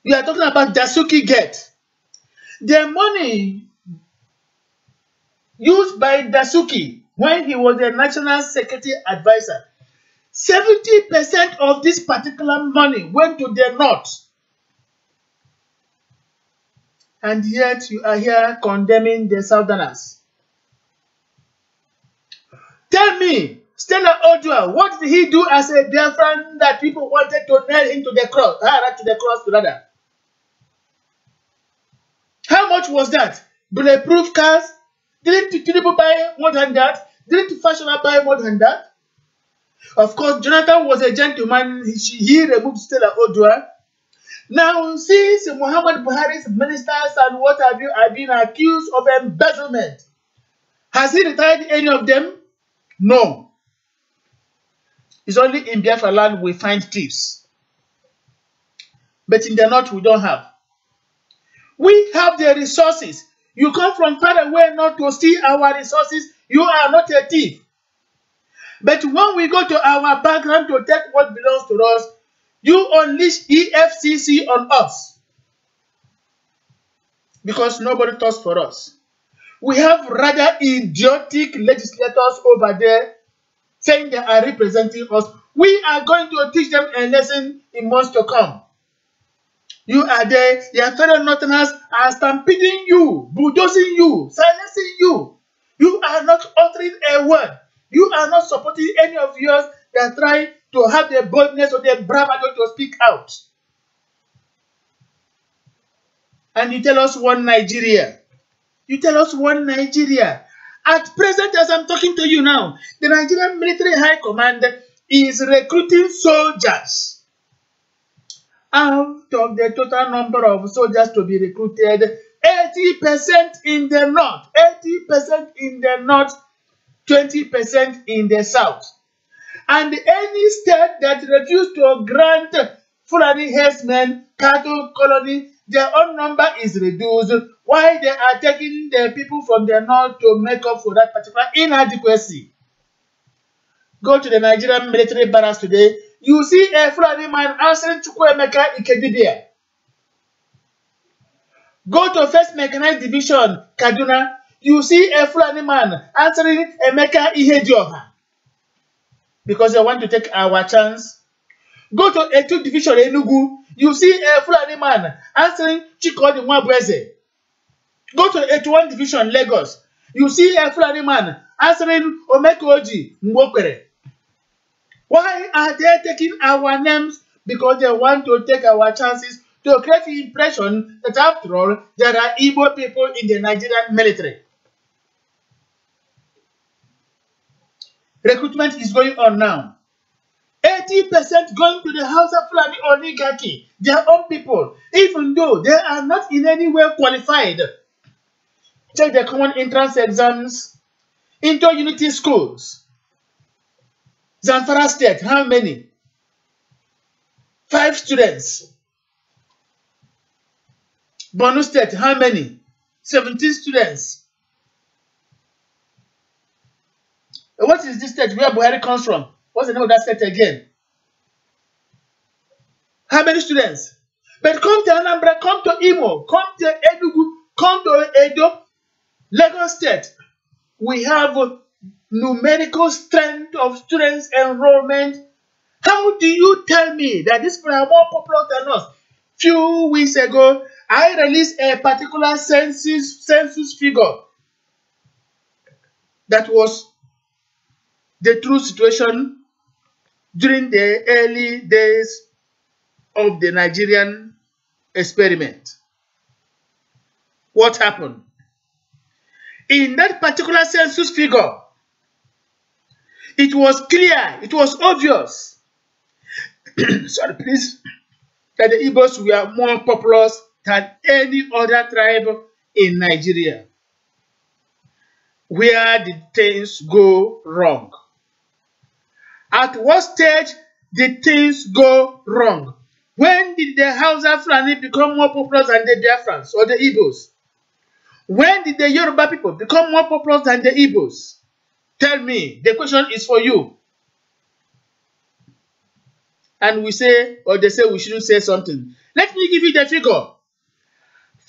We are talking about Dasuki Gate. The money used by Dasuki when he was the National Security Advisor, 70% of this particular money went to the North. And yet you are here condemning the Southerners. Tell me, Stella Odua, what did he do as a Biafran that people wanted to nail him to the cross? Rather. How much was that? Bulletproof cars? Didn't Tinubu buy more than that? Didn't Fashionable buy more than that? Of course, Jonathan was a gentleman. He removed Stella Odua. Now, since Muhammad Buhari's ministers and what have you are being accused of embezzlement, has he retired any of them? No. It's only in Biafra land we find thieves. But in the North, we don't have. We have the resources. You come from far away not to see our resources. You are not a thief. But when we go to our background to take what belongs to us, you unleash EFCC on us. Because nobody talks for us. We have rather idiotic legislators over there saying they are representing us. We are going to teach them a lesson in months to come. You are there, your fellow Northerners are stampeding you, bulldozing you, silencing you. You are not uttering a word. You are not supporting any of yours that try to have the boldness or the bravado to speak out. And you tell us one Nigeria. You tell us one Nigeria. At present, as I'm talking to you now, the Nigerian Military High Command is recruiting soldiers. Out of the total number of soldiers to be recruited, 80% in the north, 80% in the north, 20% in the south. And any state that refused to grant Fulani herdsmen cattle colony, their own number is reduced, while they are taking the people from the north to make up for that particular inadequacy. Go to the Nigerian military barracks today, you see a Fulani man answering Chukwuemeka Ikedibia. Go to 1st Mechanized Division, Kaduna, you see a Fulani man answering Emeka Ihedioha. Because they want to take our chance. Go to a 2 Division, Enugu, you see a Fulani man answering Chikodi Mwabweze. Go to a 1 Division, Lagos, you see a Fulani man answering Omekoji Mwokwere. Why are they taking our names? Because they want to take our chances to create the impression that after all, there are Igbo people in the Nigerian military. Recruitment is going on now. 80% going to the House of Fulani oligarchy, their own people, even though they are not in any way qualified. Check the common entrance exams into unity schools. Zamfara State, how many? 5 students. Borno State, how many? 17 students. What is this state where Buhari comes from? What's the name of that state again? How many students? But come to Anambra, come to Imo, come to Enugu, come to Edo, Lagos State. We have numerical strength of students enrollment. How do you tell me that these people are more popular than us? Few weeks ago, I released a particular census figure that was the true situation during the early days of the Nigerian experiment. What happened? In that particular census figure, it was clear, it was obvious, sorry please, that the Igbos were more populous than any other tribe in Nigeria. Where did things go wrong? At what stage did things go wrong? When did the Hausa Fulani become more popular than the Biafrans or the Igbos? When did the Yoruba people become more popular than the Igbos? Tell me. The question is for you. And we say, or they say we shouldn't say something. Let me give you the figure.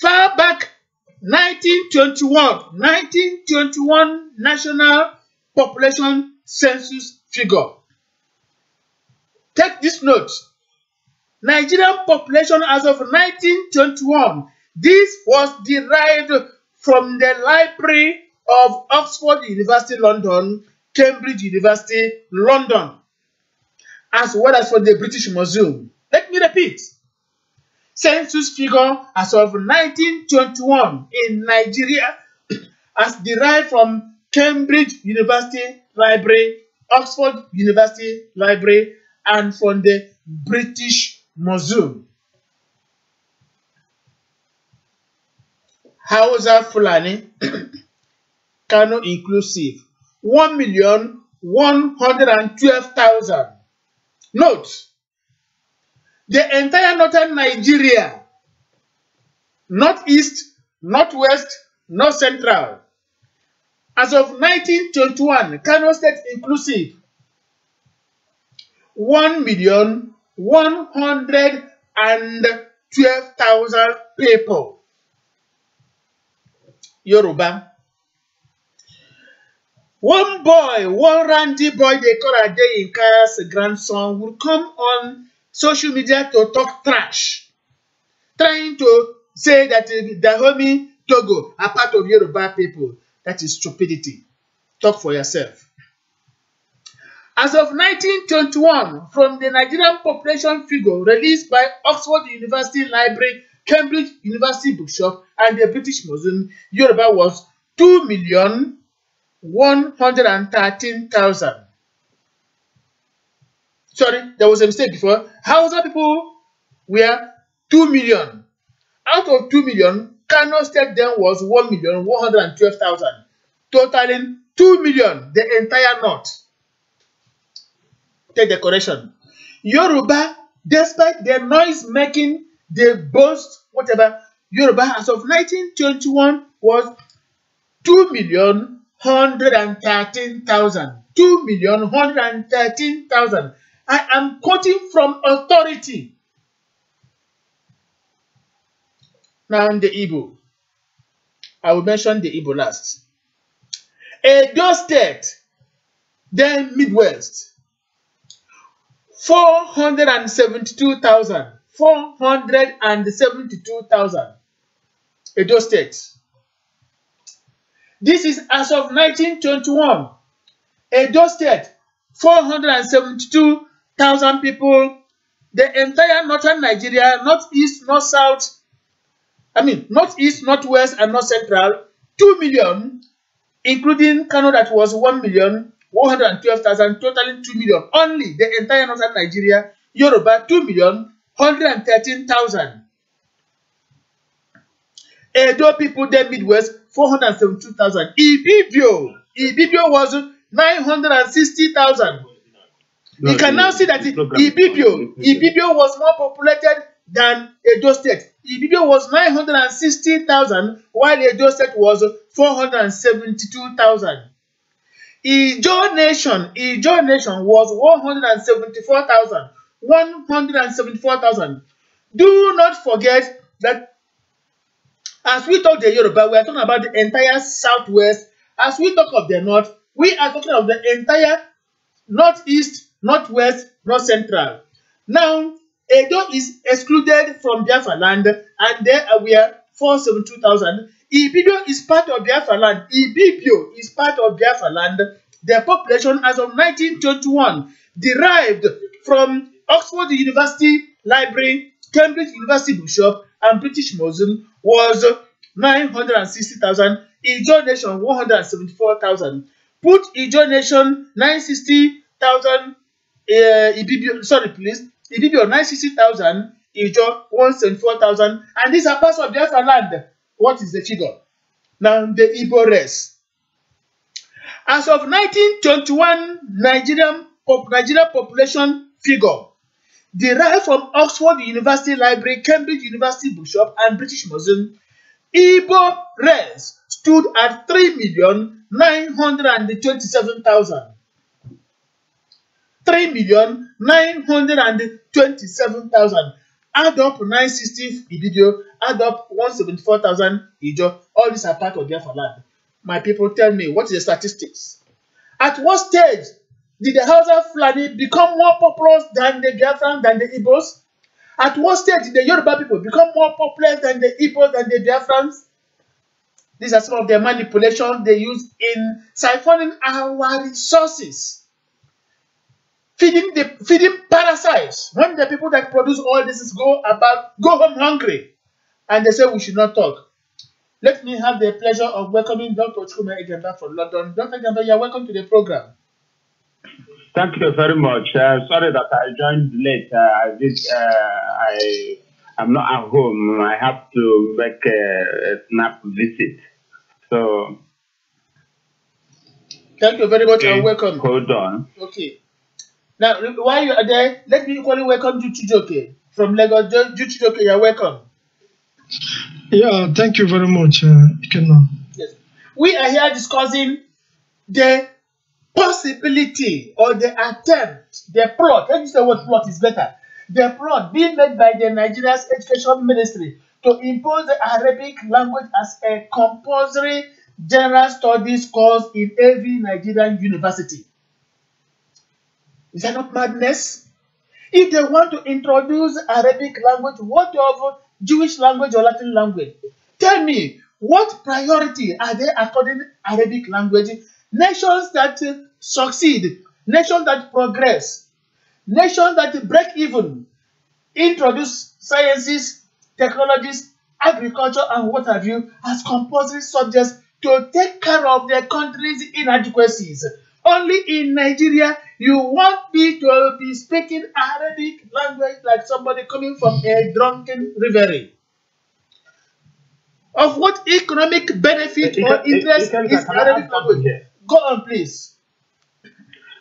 Far back 1921 National Population Census figure. Take this note. Nigerian population as of 1921. This was derived from the Library of Oxford University London, Cambridge University London, as well as from the British Museum. Let me repeat. Census figure as of 1921 in Nigeria as derived from Cambridge University Library, Oxford University Library, and from the British Museum. Hausa Fulani, Kano inclusive, 1,112,000. Note, the entire northern Nigeria, northeast, northwest, north central, as of 1921, Kano State inclusive, 1,112,000 people. Yoruba. One boy, one randy boy they call Adeyinka's grandson will come on social media to talk trash, trying to say that Dahomey Togo are part of Yoruba people. That is stupidity. Talk for yourself. As of 1921, from the Nigerian population figure released by Oxford University Library, Cambridge University Bookshop, and the British Museum, Yoruba was 2,113,000. Sorry, there was a mistake before. Hausa people were 2 million. Out of 2 million, Kano State then was 1,112,000, totaling 2 million, the entire north. Take the correction. Yoruba, despite their noise making, they boast, whatever, Yoruba as of 1921 was 2,113,000. 2,113,000. I am quoting from authority. Now the Igbo. I will mention the Igbo last. Edo State, then Midwest, 472,000. 472,000. Edo State. This is as of 1921. Edo State, 472,000 people. The entire northern Nigeria, northeast, north south, northeast, northwest, and north central, 2 million, including Kano that was 1,112,000, totaling 2 million. Only the entire northern Nigeria, Yoruba, 2,113,000. Edo people, the Midwest, 472,000. Ibibio was 960,000. You can now see that Ibibio was more populated than Edo State. Ibibio was 960,000, while Edo State was 472,000. Ijo Nation was 174,000. 174,000. Do not forget that as we talk the Yoruba, we are talking about the entire southwest. As we talk of the north, we are talking of the entire northeast, northwest, north central. Now, Edo is excluded from Biafra land, and there we are 472,000. Ibibio is part of Biafra land. Ibibio is part of Biafra land. The population as of 1921 derived from Oxford University Library, Cambridge University Bookshop, and British Museum was 960,000. Ijo Nation 174,000. Put Ijo Nation 960,000. Ibibio 960,000. Ijo 174,000. And these are parts of Biafra land. What is the figure? Now the Igbo race. As of 1921, Nigerian population figure derived from Oxford University Library, Cambridge University Bookshop, and British Museum, Igbo rents stood at 3,927,000. 3,927,000. Add up 960 Ibidio, add up 174,000 Ijo. All these are part of Biafra land. My people, tell me, what is the statistics? At what stage did the Hausa Fulani become more populous than the Biafran, than the Igbos? At what stage did the Yoruba people become more populous than the Igbos, than the Biafrans? These are some of the manipulations they use in siphoning our resources, feeding parasites. When the people that produce all this go home hungry, and they say we should not talk. Let me have the pleasure of welcoming Dr. Chukwuma Egemba from London. Dr. Egemba, you are welcome to the program. Thank you very much. Sorry that I joined late. I'm not at home. I have to make a snap visit. So. Thank you very much and welcome. Hold on. Okay. Now, while you are there, let me equally welcome Juchijoke from Lagos. Juchijoke, you are welcome. Yeah, thank you very much, Yes. We are here discussing the possibility or the attempt, the plot, let me say what plot is better, the plot being made by the Nigeria's Education Ministry to impose the Arabic language as a compulsory general studies course in every Nigerian university. Is that not madness? If they want to introduce Arabic language, what of Jewish language or Latin language? Tell me, what priority are they according to Arabic language? Nations that succeed, nations that progress, nations that break even, introduce sciences, technologies, agriculture, and what have you as compulsory subjects to take care of their country's inadequacies. Only in Nigeria, you want me to be speaking Arabic language like somebody coming from a drunken reverie. Of what economic benefit or interest is Arabic language? Go on, please.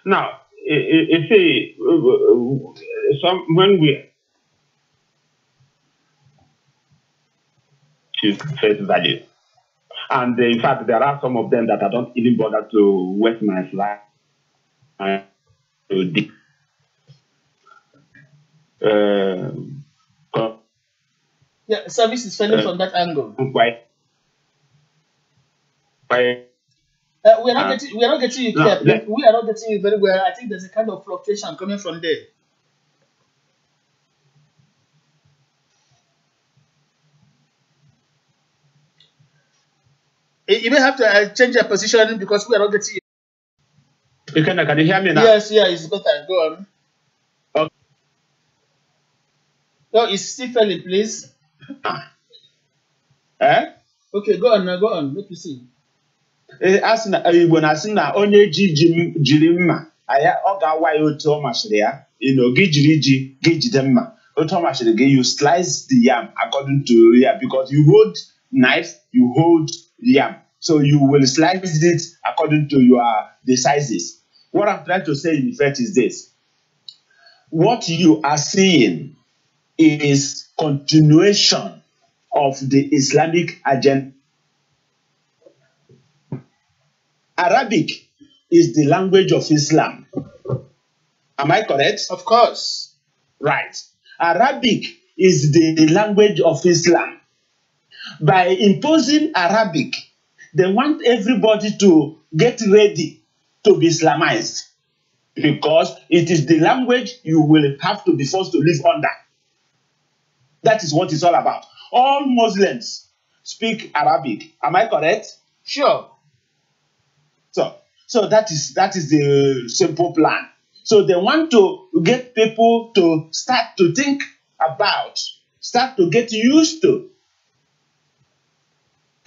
Now, you see, when we choose face value, and in fact, there are some of them that I don't even bother to waste my life to yeah, service is failing from that angle. We are not getting you clear. No, we are not getting you very well. I think there's a kind of fluctuation coming from there. You may have to change your position because we are not getting you. Can you hear me now? Yes, yeah, it's better. Go on. Okay. No, it's still failing, please. Okay, go on now. Go on. Let me see. Igbo na-asị na onye jiri mma ọ ga-awa ya otu ọ masịrị ya, gị jiri ji gị jide mma otu ọ masịrị gị, you slice the yam according to because you hold knife, you hold yam, so you will slice it according to the sizes. What I'm trying to say in effect is this: what you are seeing is continuation of the Islamic agenda. Arabic is the language of Islam. Am I correct? Of course. Right. Arabic is the language of Islam. By imposing Arabic, they want everybody to get ready to be Islamized, because it is the language you will have to be forced to live under. That is what it's all about. All Muslims speak Arabic. Am I correct? Sure. So that is the simple plan. So they want to get people to start to think about, start to get used to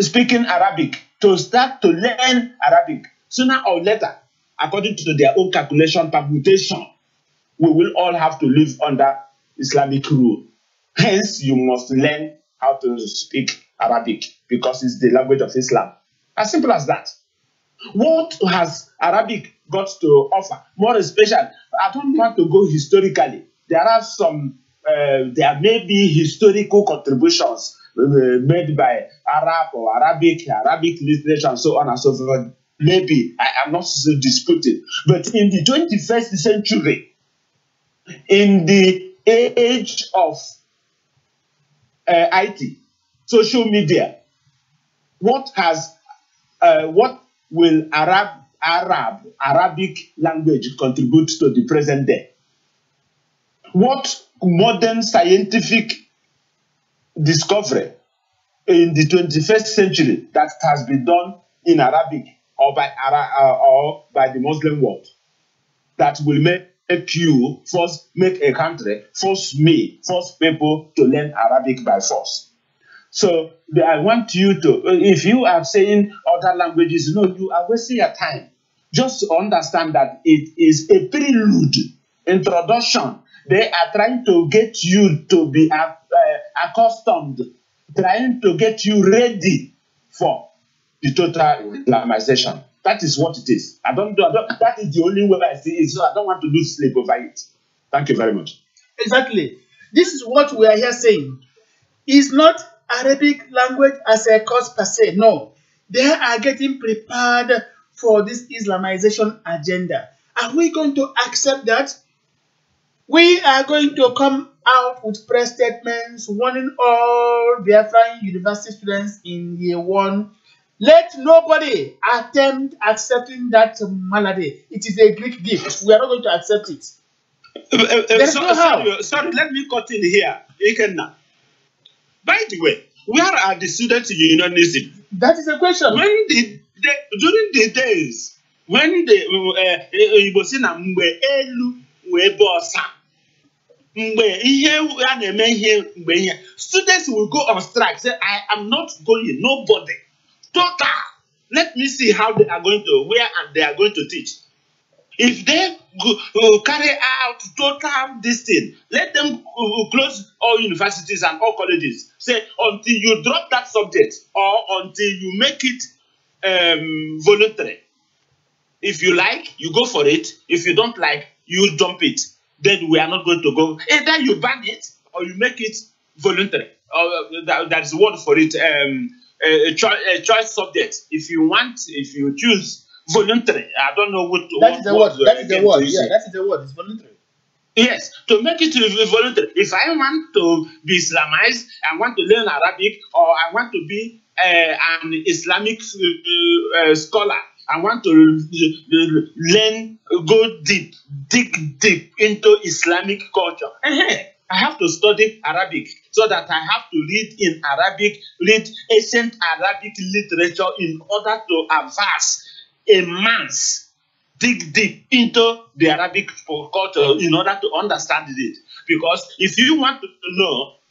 speaking Arabic, to start to learn Arabic. Sooner or later, according to their own calculation, permutation, we will all have to live under Islamic rule. Hence, you must learn how to speak Arabic because it's the language of Islam. As simple as that. What has Arabic got to offer? More especially, I don't want to go historically. There are some, there may be historical contributions made by Arab or Arabic literature and so on and so forth. Maybe, I am not disputing. But in the 21st century, in the age of IT, social media, what will Arabic language contribute to the present day? What modern scientific discovery in the 21st century that has been done in Arabic or by the Muslim world that will make a country, force people to learn Arabic by force? So I want you to, if you are saying other languages, no, you are wasting your time. Just understand that it is a prelude, introduction. They are trying to get you to be accustomed, trying to get you ready for the total Islamization. That is what it is. That is the only way I see it, so I don't want to lose sleep over it. Thank you very much. Exactly. This is what we are here saying. It's not Arabic language as a course per se. No. They are getting prepared for this Islamization agenda. Are we going to accept that? We are going to come out with press statements warning all Biafran university students in year 1. Let nobody attempt accepting that malady. It is a Greek gift. We are not going to accept it. Sorry, let me cut in here. Ikenna. By the way, where are the students' unionism? That is a question. During the days when students will go on strike, say, I am not going, nobody. Total. Let me see how they are going to, where and they are going to teach. If they carry out total this thing, let them close all universities and all colleges. Say, until you drop that subject or until you make it voluntary. If you like, you go for it. If you don't like, you dump it. Then we are not going to go. Either you ban it or you make it voluntary. That's the word for it. A choice subject. If you choose voluntary. I don't know what. That is the word. That is the word. Yeah, that is the word. It's voluntary. Yes, to make it voluntary. If I want to be Islamized, I want to learn Arabic, or I want to be an Islamic scholar, I want to learn, go deep, dig deep into Islamic culture. I have to study Arabic so that I have to read in Arabic, read ancient Arabic literature in order to advance a man's dig deep into the Arabic culture in order to understand it. Because if you want to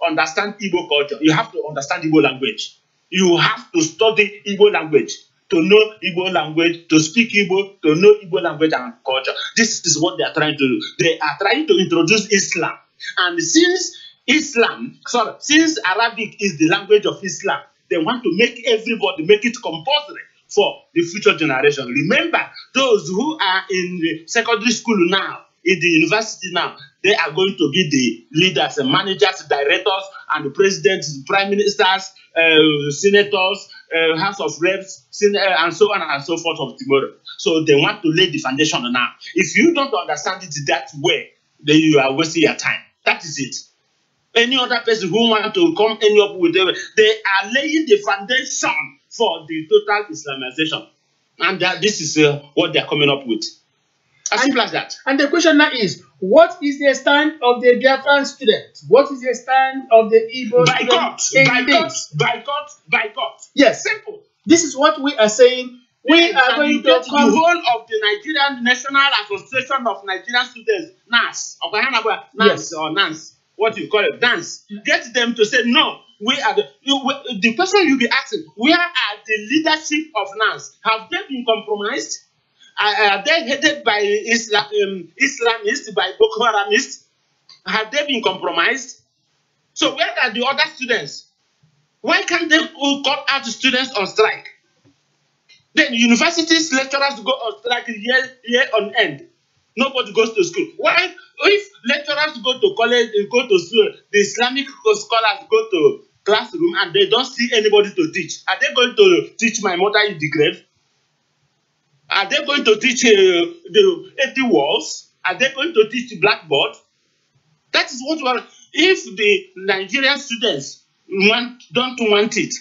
understand Igbo culture, you have to understand Igbo language. You have to study Igbo language, to know Igbo language, to speak Igbo, to know Igbo language and culture. This is what they are trying to do. They are trying to introduce Islam. And since Arabic is the language of Islam, they want to make it compulsory for the future generation. Remember, those who are in the secondary school now, in the university now, they are going to be the leaders, and managers, directors, and the presidents, prime ministers, senators, House of Reps, and so on and so forth of tomorrow. So they want to lay the foundation now. If you don't understand it that way, then you are wasting your time. That is it. Any other person who wants to come up with them, they are laying the foundation for the total Islamization. And this is what they are coming up with. As simple as that. And the question now is, what is the stand of the Biafran students? What is the stand of the Igbo students? Boycott. Yes. Simple. This is what we are saying. We are going to come. The whole of the Nigerian National Association of Nigerian Students, NAS, Yes. or NANS, what you call it, dance. Get them to say, no, we are the person you'll be asking, where are the leadership of NANS? Have they been compromised? Are they headed by Islamists, by Boko Haramists? Have they been compromised? So where are the other students? Why can't they cut out the students on strike? Then universities lecturers go on strike year on end. Nobody goes to school. Why? If lecturers go to college, go to school, the Islamic scholars go to classroom and they don't see anybody to teach. Are they going to teach my mother in the grave? Are they going to teach the 80 walls? Are they going to teach the blackboard? That is what we are. If the Nigerian students don't want it,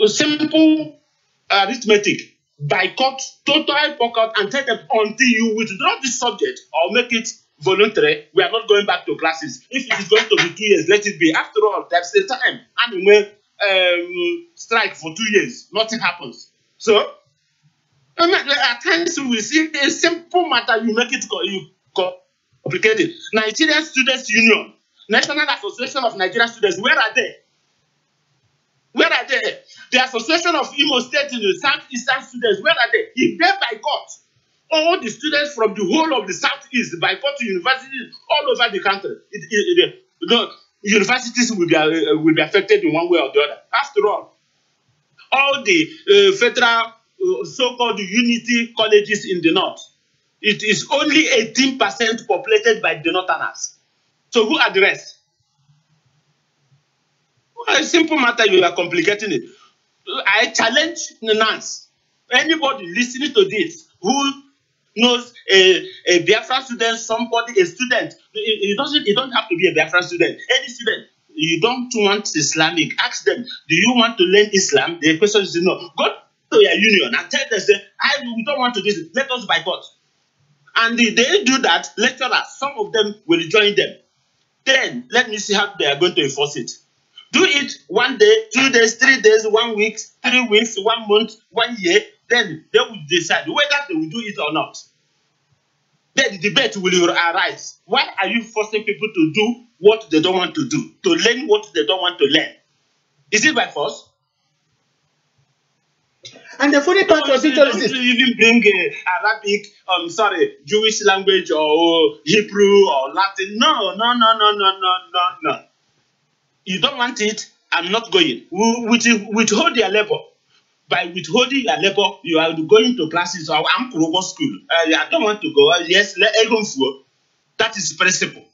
simple arithmetic, boycott, total boycott, and tell them until you withdraw this subject or make it voluntary, we are not going back to classes. If it is going to be 2 years, let it be. After all, there's the time. And we may strike for 2 years. Nothing happens. So, at times we see a simple matter, you make it complicated. Nigerian Students Union, National Association of Nigerian Students, where are they? Where are they? The Association of Imo State in the Southeastern Students, where are they? If they boycott, all the students from the whole of the Southeast boycott universities all over the country, universities will be affected in one way or the other. After all the federal so-called unity colleges in the north, it is only 18% populated by the northerners. So who are the rest? A simple matter, you are complicating it. I challenge Nance. Anybody listening to this who knows a Biafra student, somebody, a student, it don't have to be a Biafra student. Any student, you don't want Islamic, ask them, do you want to learn Islam? The question is no. Go to your union and tell them, say, we don't want to do this, let us boycott. And if they do that, lecturers, some of them will join them. Then let me see how they are going to enforce it. Do it 1 day, 2 days, 3 days, 1 week, 3 weeks, 1 month, 1 year. Then they will decide whether they will do it or not. Then the debate will arise. Why are you forcing people to do what they don't want to do? To learn what they don't want to learn? Is it by force? And the funny part of it is this. Don't even bring Arabic, Jewish language or Hebrew or Latin. No. You don't want it, I'm not going. Withhold your labor. By withholding your labor, you are going to classes or I'm to school. I don't want to go. Yes, let go. That is the principle.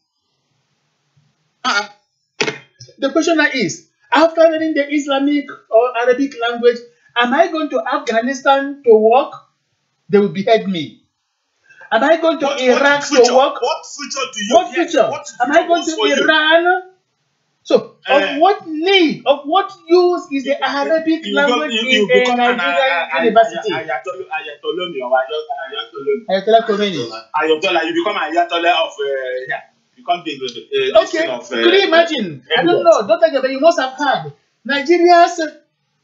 The question is, after learning the Islamic or Arabic language, am I going to Afghanistan to work? They will behead me. Am I going to Iraq to work? What future do you What future? Am I going to Iran? So, of what need, of what use is the Arabic language in a Nigerian university? Ayatollah Khomeini. You become Ayatollah of become the okay. Could you imagine? I don't know. Don't think about it. You must have heard Nigeria's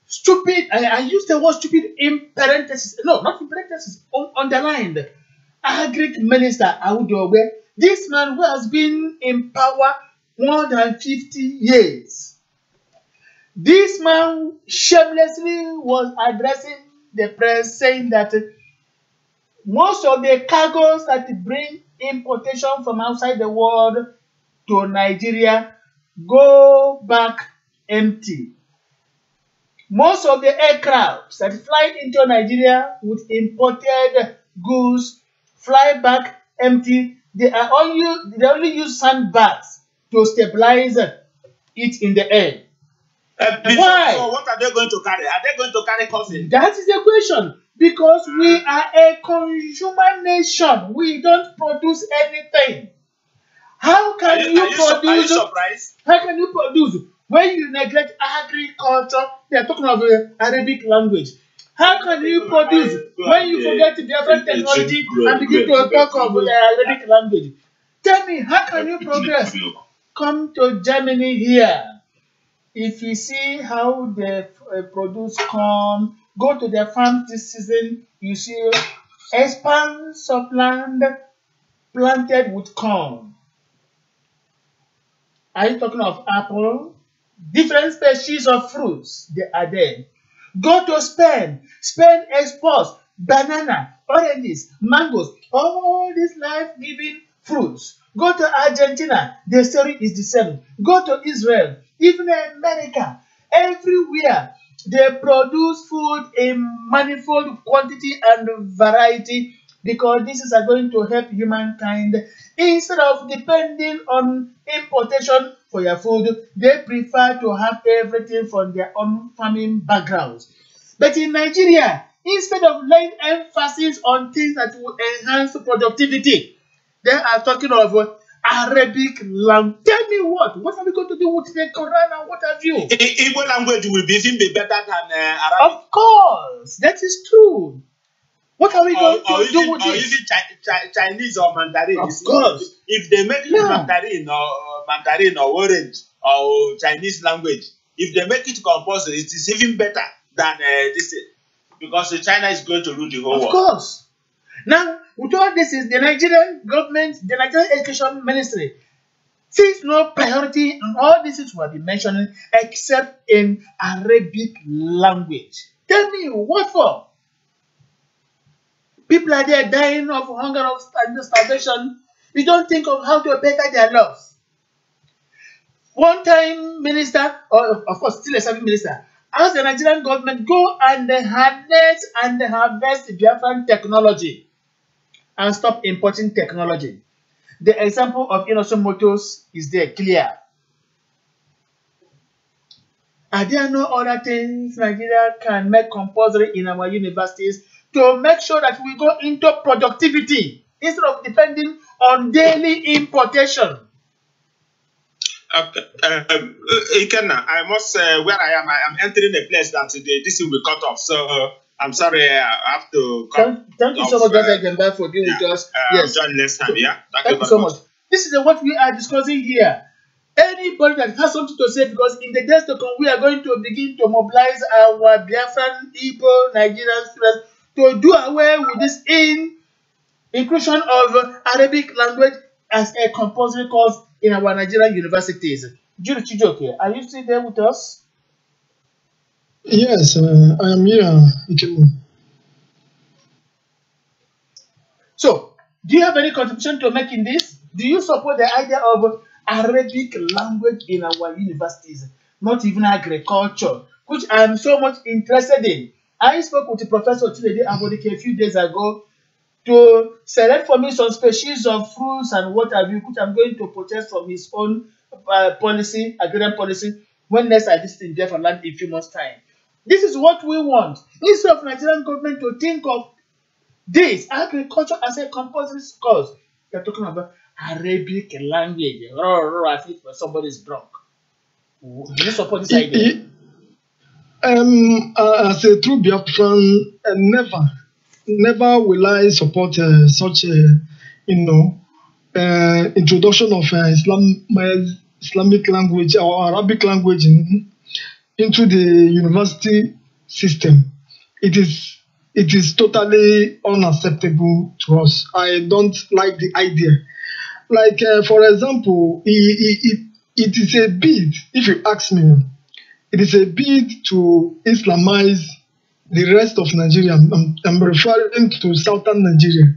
stupid. I use the word stupid in parentheses. No, not in parentheses. Underlined. Agric Minister Audobe. This man who has been in power more than 50 years. This man shamelessly was addressing the press saying that most of the cargoes that bring importation from outside the world to Nigeria go back empty. Most of the aircrafts that fly into Nigeria with imported goods fly back empty. They only use sandbags to stabilize it in the air. Why? So what are they going to carry? Are they going to carry coffee? That is the question. Because we are a consumer nation. We don't produce anything. How can you produce? Are you surprised? How can you produce when you neglect agriculture? They are talking of Arabic language. How can you produce when you forget the different technology and begin to talk of Arabic language? Tell me, how can you progress? Come to Germany here. If you see how they produce corn, go to their farms this season, you see expanse of land planted with corn. Are you talking of apple? Different species of fruits, they are there. Go to Spain. Spain exports banana, oranges, mangoes, all these life-giving fruits. Go to Argentina, the story is the same. Go to Israel, even America, everywhere they produce food in manifold quantity and variety because this is going to help humankind. Instead of depending on importation for your food, they prefer to have everything from their own farming backgrounds. But in Nigeria, instead of laying emphasis on things that will enhance productivity, they are talking of Arabic language. Tell me what? What are we going to do with the Quran and what have you? Igbo language will be better than Arabic. Of course, that is true. What are we going to do with it? Or even Chinese or Mandarin. Of course. If they make it Mandarin or Orange or Chinese language, if they make it compulsory, it is even better than this. Because China is going to rule the whole world. Of course. Now, with all this is the Nigerian government, the Nigerian Education Ministry sees no priority in all this is what we mentioning except in Arabic language. Tell me, what for? People are there dying of hunger and starvation. We don't think of how to better their lives. One time, minister, or of course, still a serving minister, asked the Nigerian government go and harness and harvest Biafran technology and stop importing technology. The example of Innocent Motors is there, clear. Are there no other things Nigeria can make compulsory in our universities to make sure that we go into productivity instead of depending on daily importation? Ikenna, I must where I am entering a place that this will be cut off. So I'm sorry, I have to come. Thank you so much, Dr. Gemba, for being with us. Yes. Join next time, yeah. Thank you so much. This is what we are discussing here. Anybody that has something to say, because in the days to come, we are going to begin to mobilize our Biafran, Igbo, Nigerian students to do away with this inclusion of Arabic language as a compulsory course in our Nigerian universities. Judy Chijoke, are you still there with us? Yes, I am here. So, do you have any contribution to make in this? Do you support the idea of Arabic language in our universities, not even agriculture, which I am so much interested in? I spoke with the Professor Chidede Abodike a few days ago to select for me some species of fruits and what have you, which I'm going to purchase from his own policy, agrarian policy, when next I visit in Biafra land in a few months' time. This is what we want. Instead of Nigerian government to think of this agriculture as a compulsory course, they're talking about Arabic language. As if somebody is drunk. Do you support this idea? As a true Biafran, never will I support such introduction of Islamic language or Arabic language into the university system. It is totally unacceptable to us. I don't like the idea. Like, for example, it is a bid, if you ask me, it is a bid to Islamize the rest of Nigeria. I'm referring to southern Nigeria.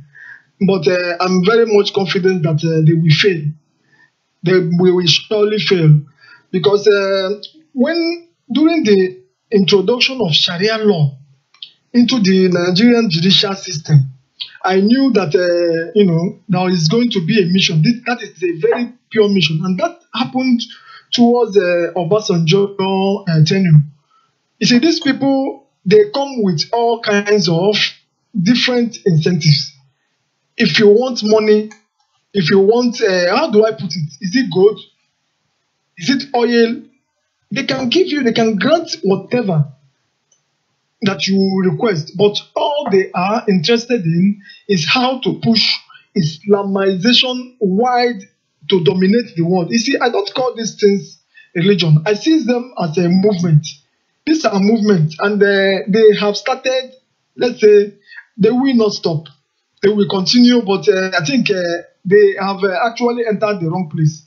But I'm very much confident that they will fail. They will surely fail. Because during the introduction of Sharia law into the Nigerian judicial system, I knew that there is going to be a mission. That is a very pure mission, and that happened towards Obasanjo tenure. You see, these people, they come with all kinds of different incentives. If you want money, if you want, how do I put it? Is it gold? Is it oil? They can give you, they can grant whatever that you request, but all they are interested in is how to push Islamization wide to dominate the world. You see, I don't call these things religion. I see them as a movement. These are movements, and they have started, let's say, they will not stop. They will continue, but I think they have actually entered the wrong place.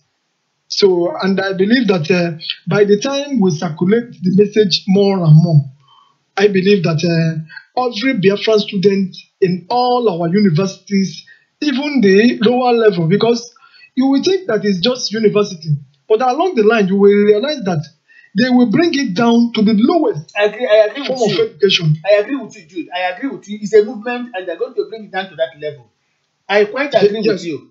So, and I believe that by the time we circulate the message more and more, I believe that every Biafran student in all our universities, even the lower level, because you will think that it's just university, but along the line, you will realize that they will bring it down to the lowest I agree form with of you. education. I agree with you, Jude. I agree with you. It's a movement, and they're going to bring it down to that level. I quite agree with you.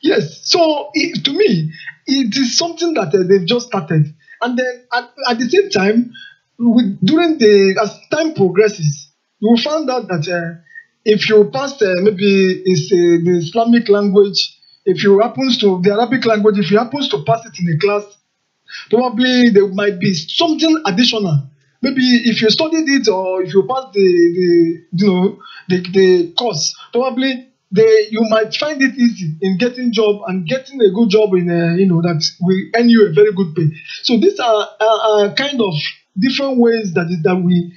Yes. So to me, it is something that they've just started, and then at the same time, as time progresses, you will find out that if you pass maybe it's the Islamic language, if you happens to the Arabic language, if you happens to pass it in a class, probably there might be something additional. Maybe if you studied it or if you pass the course, probably you might find it easy in getting job and getting a good job in that will earn you a very good pay. So these are kind of different ways that we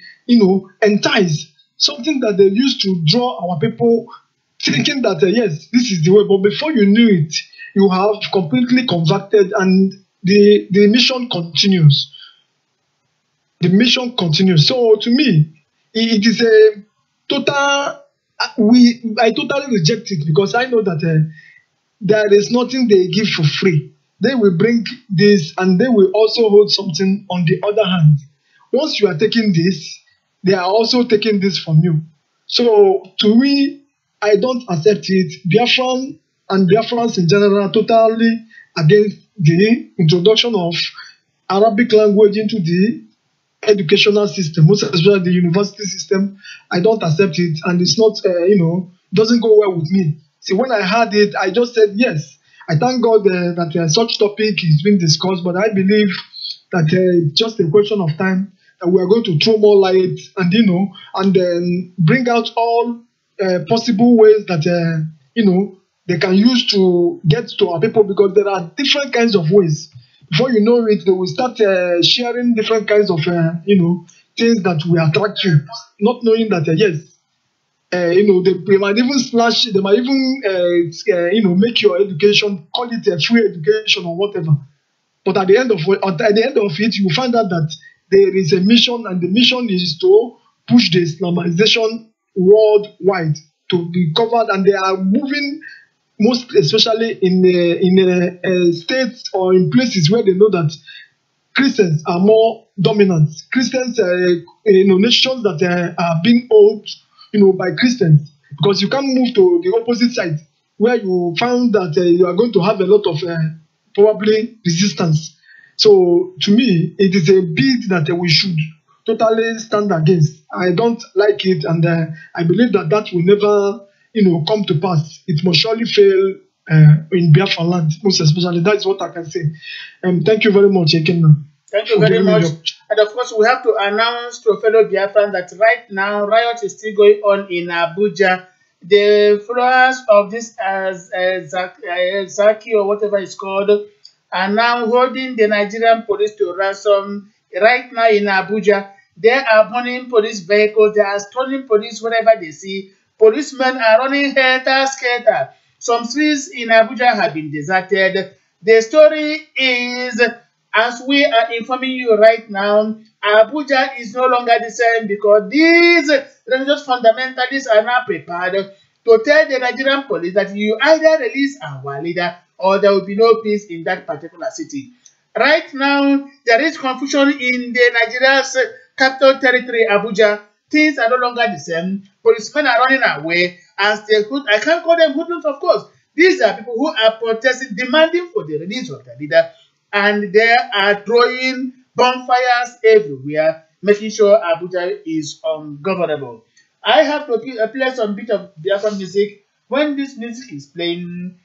entice something that they used to draw our people thinking that yes, this is the way, but before you knew it, you have completely converted and the mission continues. The mission continues. So to me, it is a total. I totally reject it because I know that there is nothing they give for free. They will bring this and they will also hold something on the other hand. Once you are taking this, they are also taking this from you. So to me, I don't accept it. Biafran and Biafrans in general are totally against the introduction of Arabic language into the educational system, most especially the university system. I don't accept it, and it's not, doesn't go well with me. See, when I heard it, I just said yes. I thank God that such topic is being discussed, but I believe that it's just a question of time that we are going to throw more light and then bring out all possible ways that they can use to get to our people, because there are different kinds of ways. Before you know it, they will start sharing different kinds of things that will attract you, not knowing that they might even slash, they might even make your education, call it a free education or whatever. But at the end of it, you find out that there is a mission, and the mission is to push the Islamization worldwide to be covered, and they are moving most especially in states or in places where they know that Christians are more dominant. Christians, nations that are being owned, by Christians, because you can't move to the opposite side where you found that you are going to have a lot of probably resistance. So to me, it is a bid that we should totally stand against. I don't like it, and I believe that will never come to pass. It must surely fail in Biafra land, most especially. That is what I can say. Thank you very much, Ekenna. Thank you very much. And of course, we have to announce to fellow Biafran that right now, riot is still going on in Abuja. The followers of this Zaki or whatever it's called are now holding the Nigerian police to ransom right now in Abuja. They are burning police vehicles. They are stealing police wherever they see. Policemen are running helter-skelter. Some streets in Abuja have been deserted. The story is, as we are informing you right now, Abuja is no longer the same because these religious fundamentalists are now prepared to tell the Nigerian police that you either release our leader or there will be no peace in that particular city. Right now, there is confusion in the Nigeria's capital territory, Abuja. Things are no longer the same. Policemen are running away, and I can't call them hoodlums, of course. These are people who are protesting, demanding for the release of their leader, and they are throwing bonfires everywhere, making sure Abuja is ungovernable. I have to play some bit of Biafra music. When this music is playing,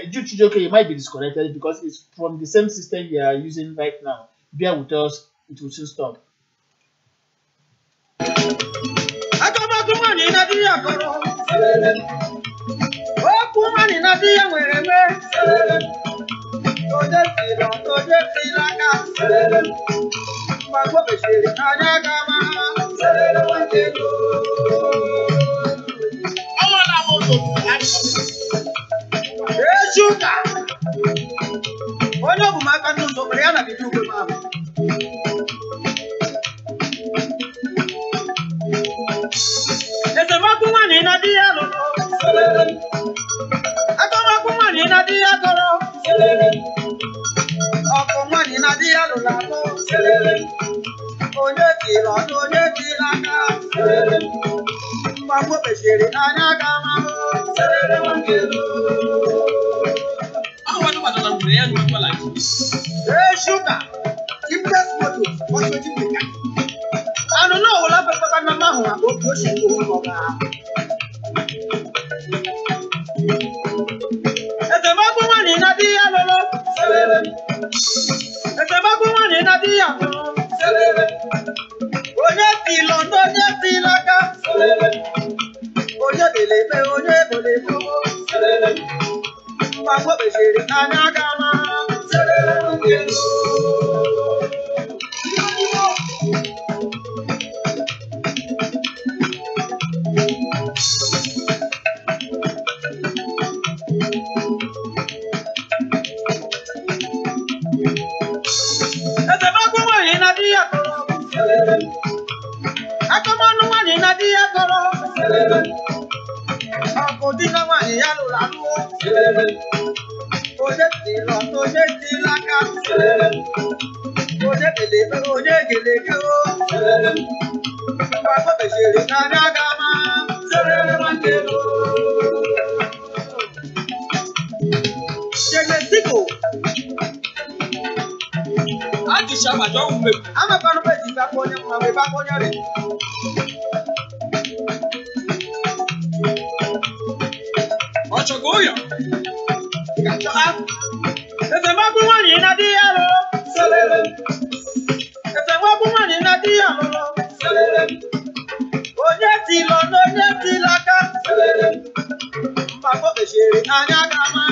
Juchijoke, you might be disconnected because it's from the same system we are using right now. Bear with us, it will soon stop. Beshiri Anagama, Serere Wangelo. I want to put on the end of my life. Sugar, impress moto, what's what you think? I don't know what happened to my mama about pushing to home. At the Mabuman in Adiano, Serere. At the Mabuman in Adiano, Serere. Oyeti Londo, Yeti Laka, Serere. Oyebele, Oyebele, Serere. Mamma Beshiri Anagama, Serere Wangelo. I'm a fan of it. Ochogoya. There's a Mabuman in a dialo. There's a Mabuman in a dialo. Oyeti Londo, Yeti Laka. Mamma Beshiri Anagama.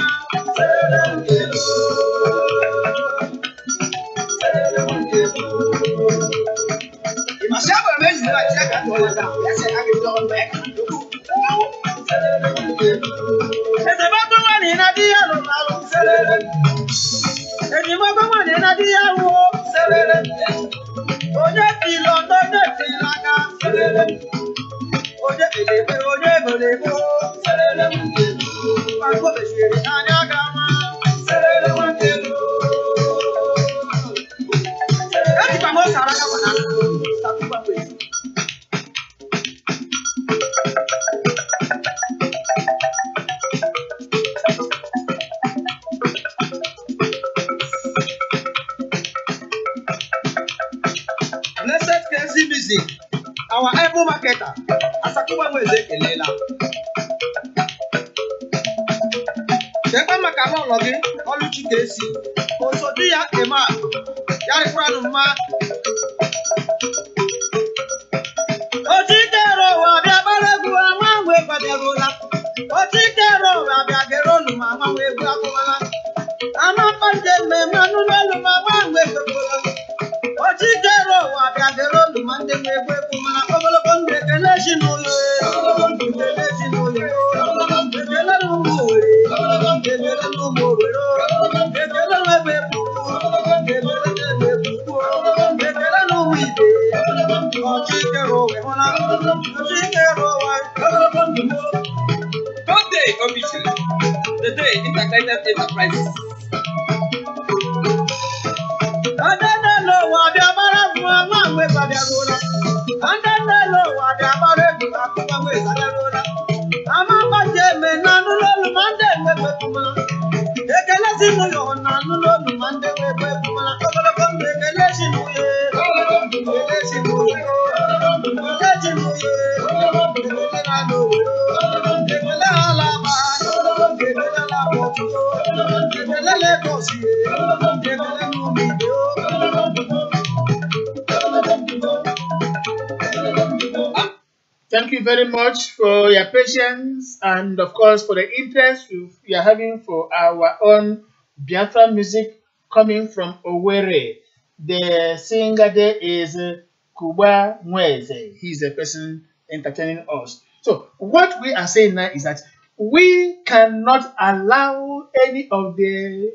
You must have a man who I check out all of that. That's it, I can go back. There's a Mabuman in a dialo. There's a Mabuman in a dialo. Oyeti Londo, Yeti Laka. Oyebele, Mamma Beshiri Anagama. Blessed KC Music, our able marketer, Asakuba Mwezekelela. Tekwa makano logi, Oluchi KC, Osodia Ema, Yarifranu Ma. Otikero wabiabalebu amangwe babiagola. Otikero wabiagerolu mamangwe babiagola. Amapanje me manulelu mamangwe babiagola. Otikero wabiagerolu mandengwe babiagola. Ogolo konde keleshi nuyo. Keleshi nuyo. Kele lumuri. Kele lumuri. Kele webebu. Kele webebu. Kele lumide. God day officially, the day integrated enterprises. And then the law, what the Amara with Babiagola. And then the law, what the Amara with Babiagola. I'm a Bajem and Nanulo Monday with Puma. They can let him know on Nanulo Monday with Puma. Over the congregation, Thank you very much for your patience and, of course, for the interest you are having for our own Biafra music coming from Owerri. The singer there is Kuba Nweze. He's the person entertaining us. So, what we are saying now is that we cannot allow any of the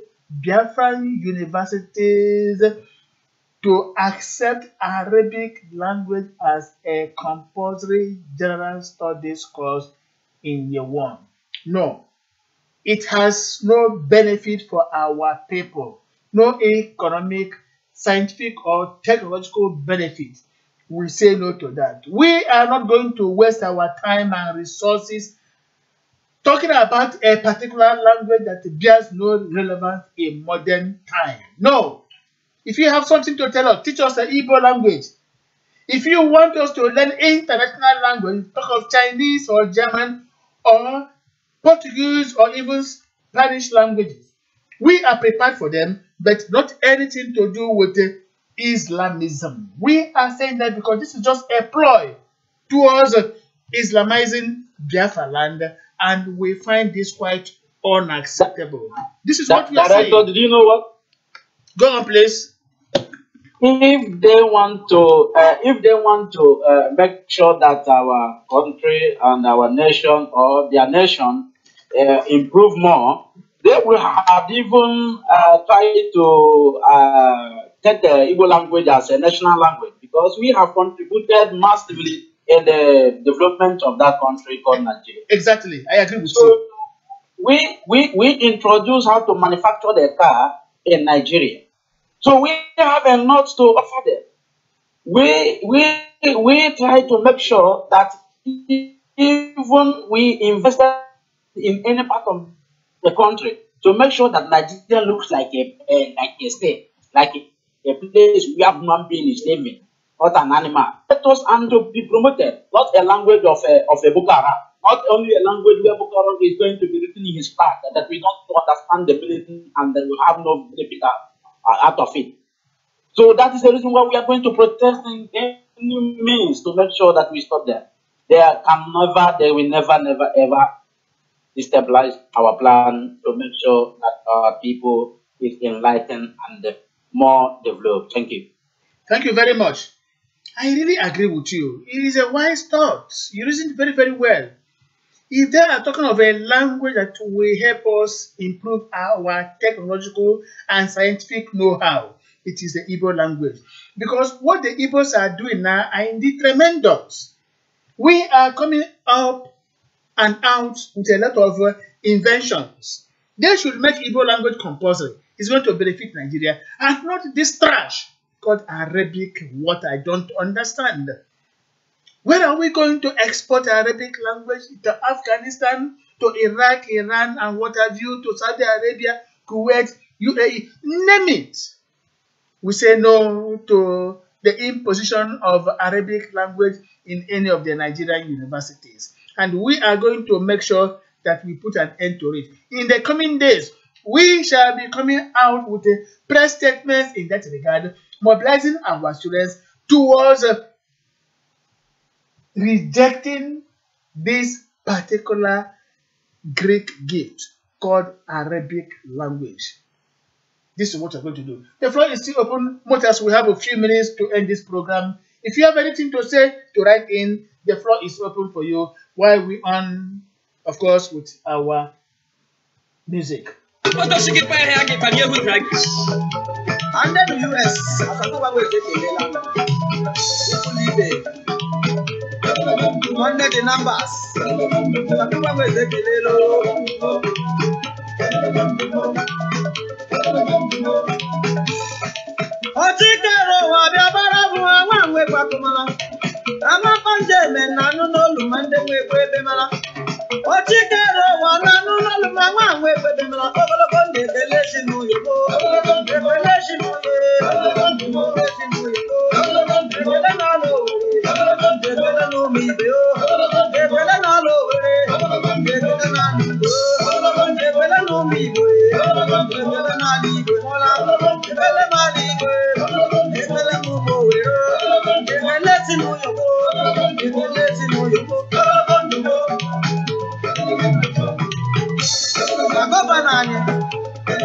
Biafran universities to accept Arabic language as a compulsory general studies course in year one. No, it has no benefit for our people, no economic, scientific, or technological benefit. We say no to that. We are not going to waste our time and resources talking about a particular language that bears no relevance in modern time. No. If you have something to tell us, teach us the Igbo language. If you want us to learn international language, talk of Chinese or German or Portuguese or even Spanish languages, we are prepared for them, but not anything to do with Islamism. We are saying that because this is just a ploy towards Islamizing Biafra land, and we find this quite unacceptable. This is what we are saying. Director, did you know what? Go on, please. If they want to make sure that our country and our nation or their nation improve more, they will have even tried to take the Igbo language as a national language, because we have contributed massively in the development of that country called Nigeria. Exactly, I agree with you. We introduce how to manufacture the car in Nigeria. So we have a lot to offer them. We try to make sure that even we invested in any part of the country to make sure that Nigeria looks like a state, like a place where human being is living, not an animal. Let us and to be promoted, not a language of a Boko Haram, not only a language where Boko Haram is going to be written in his flag, that we don't understand the meaning and that we have no benefit out of it. So that is the reason why we are going to protest in any means to make sure that we stop them. They will never, ever destabilize our plan to make sure that our people is enlightened and more developed. Thank you. Thank you very much. I really agree with you. It is a wise thought. You reasoned very, very well. If they are talking of a language that will help us improve our technological and scientific know-how, it is the Igbo language. Because what the Igbos are doing now are indeed tremendous. We are coming up and out with a lot of inventions. They should make Igbo language compulsory. It's going to benefit Nigeria, and not this trash called Arabic, what I don't understand. Where are we going to export Arabic language? To Afghanistan, to Iraq, Iran, and what have you, to Saudi Arabia, Kuwait, UAE, name it. We say no to the imposition of Arabic language in any of the Nigerian universities. And we are going to make sure that we put an end to it. In the coming days, we shall be coming out with a press statement in that regard, mobilizing our students towards rejecting this particular Greek gift called Arabic language. This is what we're going to do. The floor is still open. Motas, we have a few minutes to end this program. If you have anything to say, to write in, the floor is open for you while we on, of course, with our music. And then the US, under the numbers. Ochikero wa biabara bu awan we kwakumala. Ama panje men nanu no lumande we kwebe mala. Ochikero wa nanu no lumawan we kwebe mala. Ogolo konde beleshi nu yebo. Beleshi nu yebo. Beleshi nu yebo. Bele na lo. Bele no mi beo. Bele na lo. Bele na lo. Bele no mi beo. Bele na li beo. Bele ma li beo. Bele mu mo weo. Bele ti nu yebo. Bele ti nu yebo. Agoba na anye.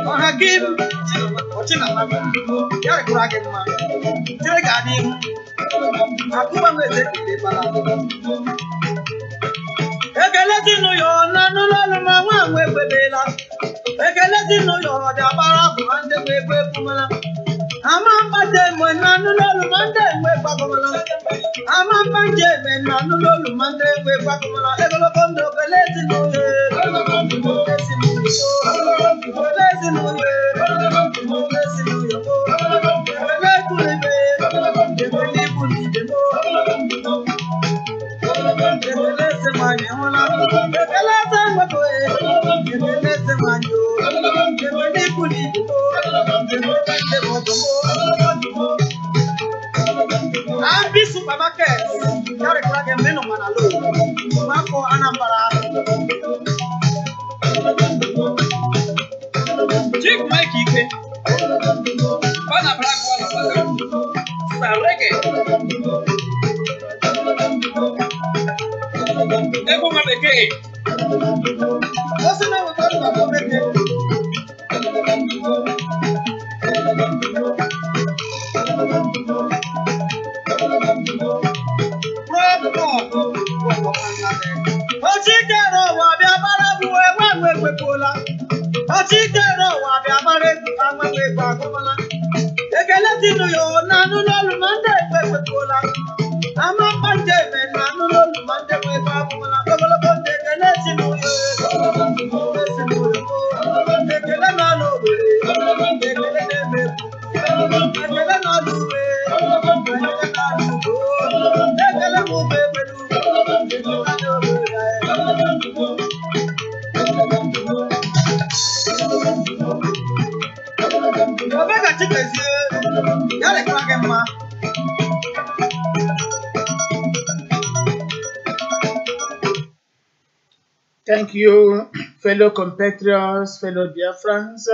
Oha gim. Ochina na ma. Yare kura gim ma. Tere ga ni. Akuba meze kile bala. Ekele ti nu yo na nu lo ma wa we gbebela. Ekele ti nu yo da bara bu ande we gbe kumala. Ama panje mo na nu lo mande we gba kumala. Ama panje me na nu lo mande we gba kumala. Egolo kondo kele ti nu ye. Egolo kondo kele ti nu ye. Kele ti nu ye. Kele ti nu ye. Kele tu le be. Kele ku ni de mo. Ekele sangwe koe, ekele semanyo, ekele kulito, ekele motomo. Ambi supermarket, yare klage meno manalo, mako anambara. Chick Mike Ike, Bana Black Walla Walla, Sarege, Ego Mabeke, what's the name of Mabeke? Ochikero wa bia marabu we pola. Ochikero wa bia marebu we gbagola. Ekele tinu yo nanu lolu mande we pola. Ama panje me nanu lolu mande we gbagola. Gogolo bonde ekele tinu yo. Ekele na lo we. Ekele ne me. Ekele na lu we. Ekele na lu go. Ekele mu be pelu. Thank you, fellow compatriots, fellow Biafrans.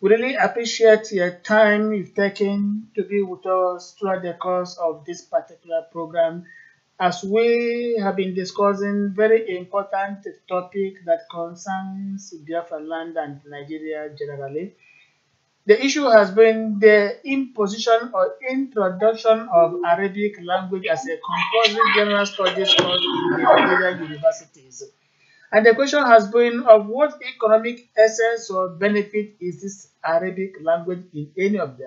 We really appreciate your time you've taken to be with us throughout the course of this particular program, as we have been discussing very important topic that concerns Biafra land and Nigeria generally. The issue has been the imposition or introduction of Arabic language as a compulsory general studies course in the Nigerian universities. And the question has been of what economic essence or benefit is this Arabic language in any of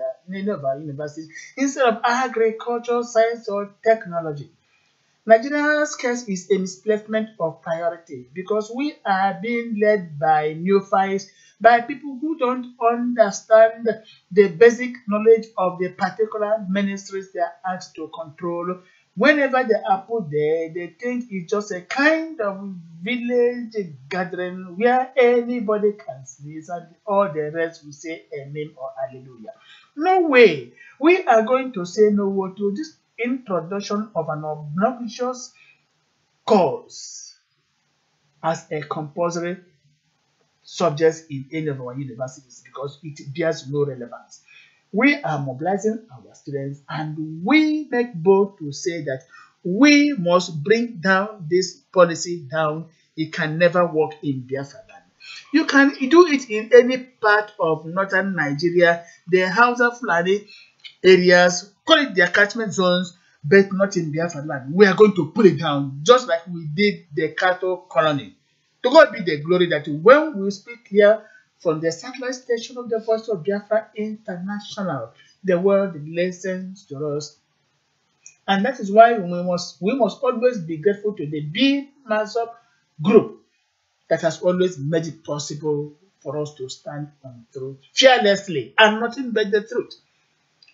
our universities instead of agriculture, science, or technology. Nigeria's case is a misplacement of priority because we are being led by neophytes, by people who don't understand the basic knowledge of the particular ministries they are asked to control. Whenever they are put there, they think it's just a kind of village gathering where anybody can sneeze and all the rest will say amen or hallelujah. No way. We are going to say no word to this introduction of an obnoxious course as a compulsory subject in any of our universities because it bears no relevance. We are mobilizing our students and we make bold to say that we must bring down this policy down. It can never work in Biafra land. You can do it in any part of northern Nigeria, the Hausa Fulani areas, call it their catchment zones, but not in Biafra land. We are going to pull it down just like we did the cattle colony. To God be the glory that when we speak here from the satellite station of the Voice of Biafra International, the world listens to us. And that is why we must always be grateful to the bim-massob group that has always made it possible for us to stand on truth fearlessly and nothing but the truth.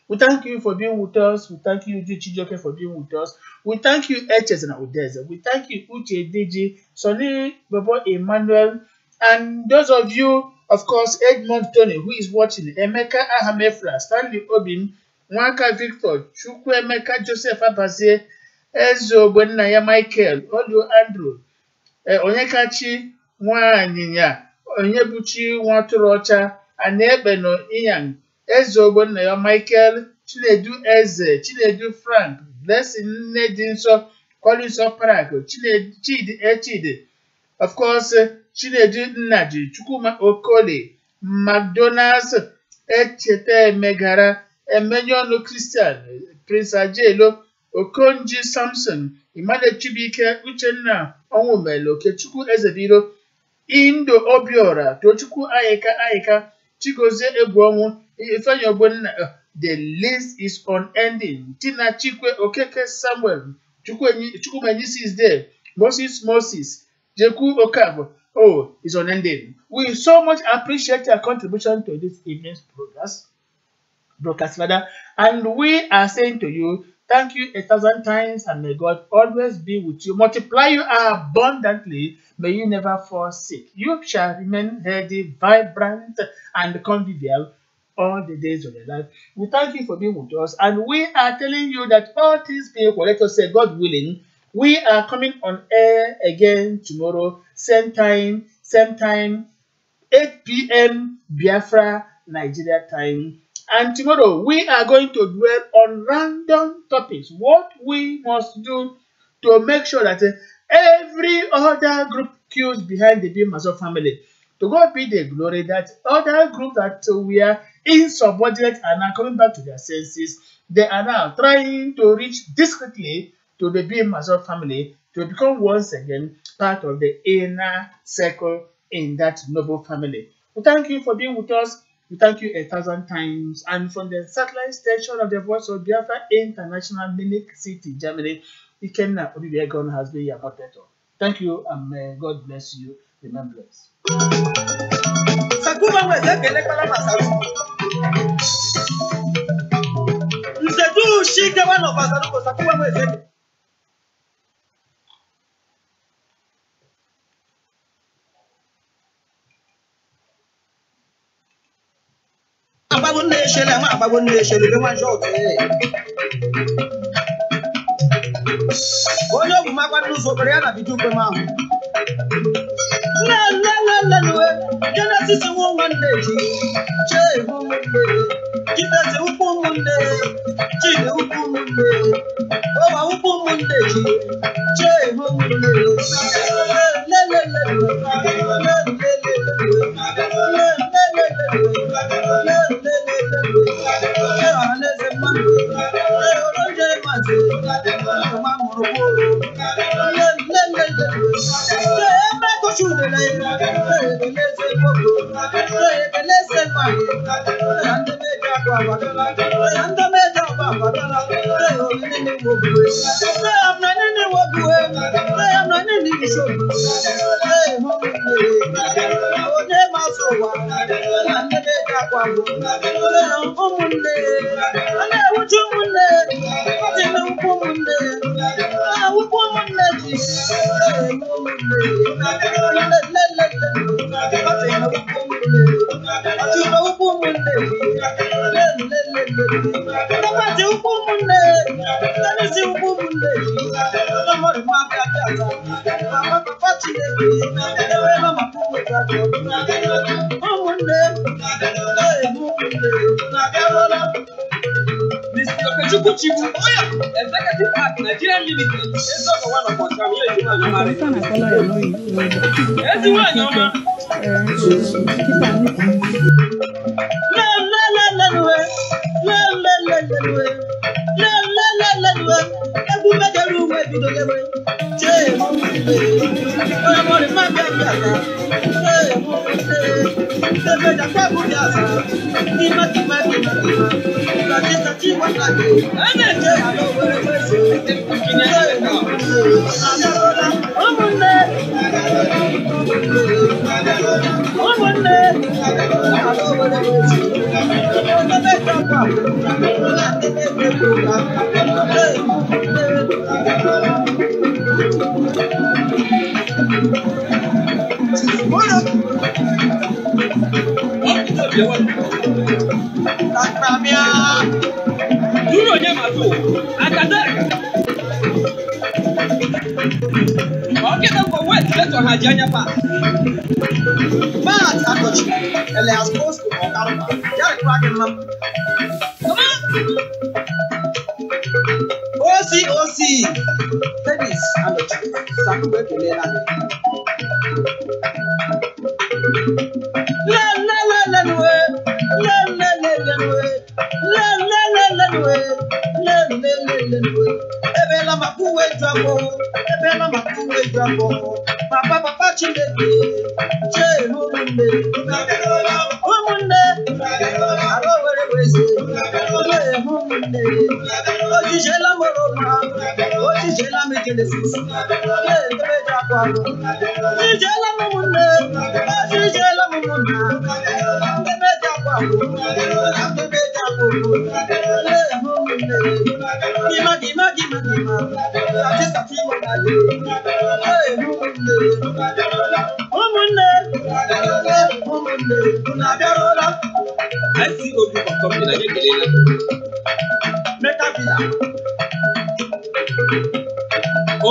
We thank you for being with us. We thank you, Chijoke, for being with us. We thank you, HS and Odessa. We thank you, Uche DG, Sonny, Bobo Emmanuel, and those of you, of course, Edmond Tony, who is watching, Emeka Ahamefra, Stanley Obin, Mwaka Victor, Chukwu Emeka Joseph Abase, Ezo Gwenaya Michael, Olu Andrew, Onyekachi Nwanyinya, Onyebuchi Nwatụrụọcha, Anebeno Iyan, Eze Ogbonnaya Michael, Chinedu Eze, Chinedu Frank, Blessing Nnedinso, Collins Oprak, Chidi Echide, of course, Chinedu Nnaji, Chukwuma Okole, McDonald's, Echete Megara, Emmanuel Christian, Prince Ajelo, Okonji Samson, Imade Chibike, Uchenna Onwumelo, Okechukwu Ezebiro, Indo Obiora, Tochukwu Ayeka, Chigozie Egwonwu, Ifeanyi Ogbonna. The list is unending. Tina Chikwe Okeke Samuel, Chukwumenyisi is there, Moses, Jeku Okafor. Oh, it's unending. We so much appreciate your contribution to this evening's broadcast, rather, and we are saying to you, Thank you 1,000 times, and may God always be with you. Multiply you abundantly. May you never fall sick. You shall remain healthy, vibrant, and convivial all the days of your life. We thank you for being with us, and we are telling you that all things being equal, let us say, God willing, we are coming on air again tomorrow, same time, 8 p.m. Biafra, Nigeria time. And tomorrow we are going to dwell on random topics. What we must do to make sure that every other group queues behind the bim-massob family. To God be the glory that other groups that were insubordinate are now coming back to their senses. They are now trying to reach discreetly to the bim-massob family to become once again part of the inner circle in that noble family. We thank you for being with us. We thank you 1,000 times. And from the satellite station of the Voice of Biafra International, Munich City, Germany, Ikenna Odubiegon has been your moderator. Thank you, and may God bless you. Remain blessed. Genesis 1 day, Executive Park Nigeria Limited. It's not one of us.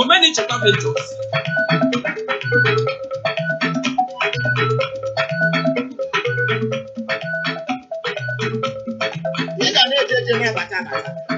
Many chapter pages. You can never bata bata.